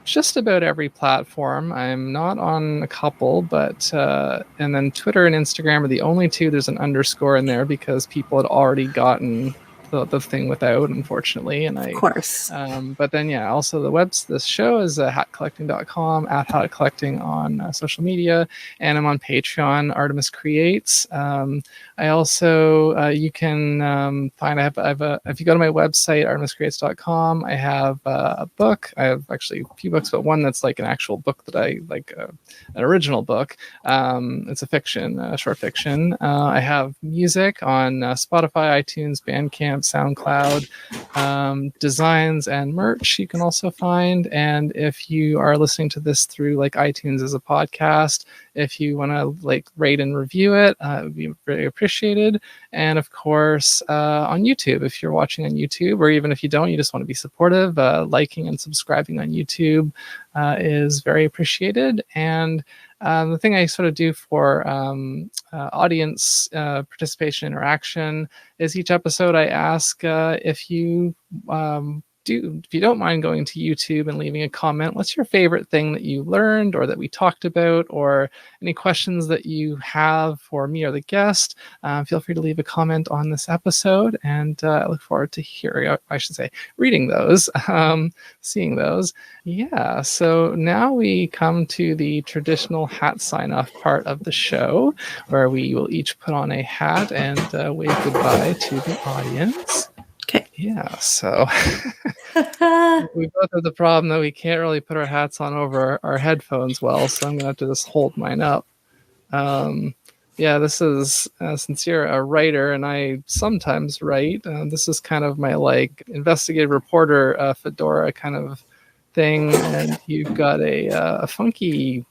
Speaker 1: just about every platform. I'm not on a couple, but and then Twitter and Instagram are the only two. There's an underscore in there because people had already gotten the thing without, unfortunately, and
Speaker 2: of course.
Speaker 1: But then, yeah, also this show is hatcollecting.com, at hatcollecting on social media, and I'm on Patreon, Artemis Creates. I also you can find if you go to my website, artemiscreates.com, I have a book. I have actually a few books, but one that's like an actual book that I like, an original book. It's a fiction, short fiction. I have music on Spotify, iTunes, Bandcamp, Bandcamp, SoundCloud. Designs and merch you can also find. And if you are listening to this through like iTunes as a podcast, if you want to like rate and review it, it would be very appreciated. And of course, on YouTube, if you're watching on YouTube, or even if you don't, you just want to be supportive, liking and subscribing on YouTube is very appreciated. And the thing I sort of do for audience participation interaction is each episode I ask if you don't mind going to YouTube and leaving a comment, what's your favorite thing that you learned or that we talked about, or any questions that you have for me or the guest. Feel free to leave a comment on this episode, and I look forward to reading those, seeing those. Yeah, so now we come to the traditional hat sign-off part of the show, where we will each put on a hat and wave goodbye to the audience.
Speaker 2: Okay.
Speaker 1: Yeah, so we both have the problem that we can't really put our hats on over our headphones well, so I'm going to have to just hold mine up. Yeah, this is, since you're a writer and I sometimes write, this is kind of my like investigative reporter fedora kind of thing, and you've got a funky,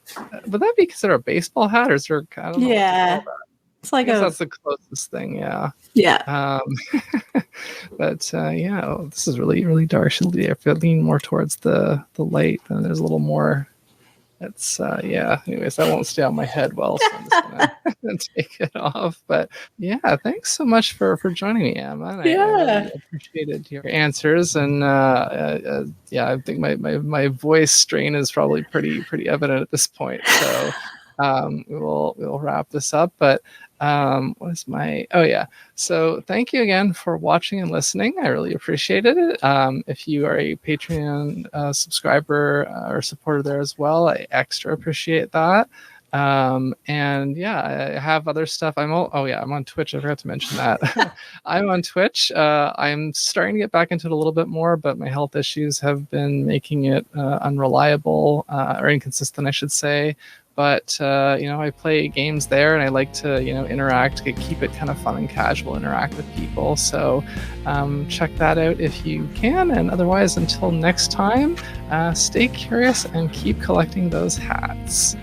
Speaker 1: would that be considered a baseball hat, or is there, I don't know what to call that.
Speaker 2: It's like
Speaker 1: that's the closest thing, yeah. But yeah, this is really, really dark. If I lean more towards the light, then there's a little more. It's yeah. Anyways, that won't stay on my head well, so I'm just gonna take it off. But yeah, thanks so much for joining me, Emma. I really appreciated your answers, and yeah, I think my voice strain is probably pretty evident at this point. So we'll wrap this up, but. So thank you again for watching and listening. I really appreciated it. If you are a Patreon subscriber or supporter there as well, I extra appreciate that. And yeah, I have other stuff. I'm on Twitch. I forgot to mention that. I'm on Twitch. I'm starting to get back into it a little bit more, but my health issues have been making it unreliable or inconsistent, I should say. But, I play games there, and I like to, interact, keep it kind of fun and casual, interact with people. So check that out if you can. And otherwise, until next time, stay curious and keep collecting those hats.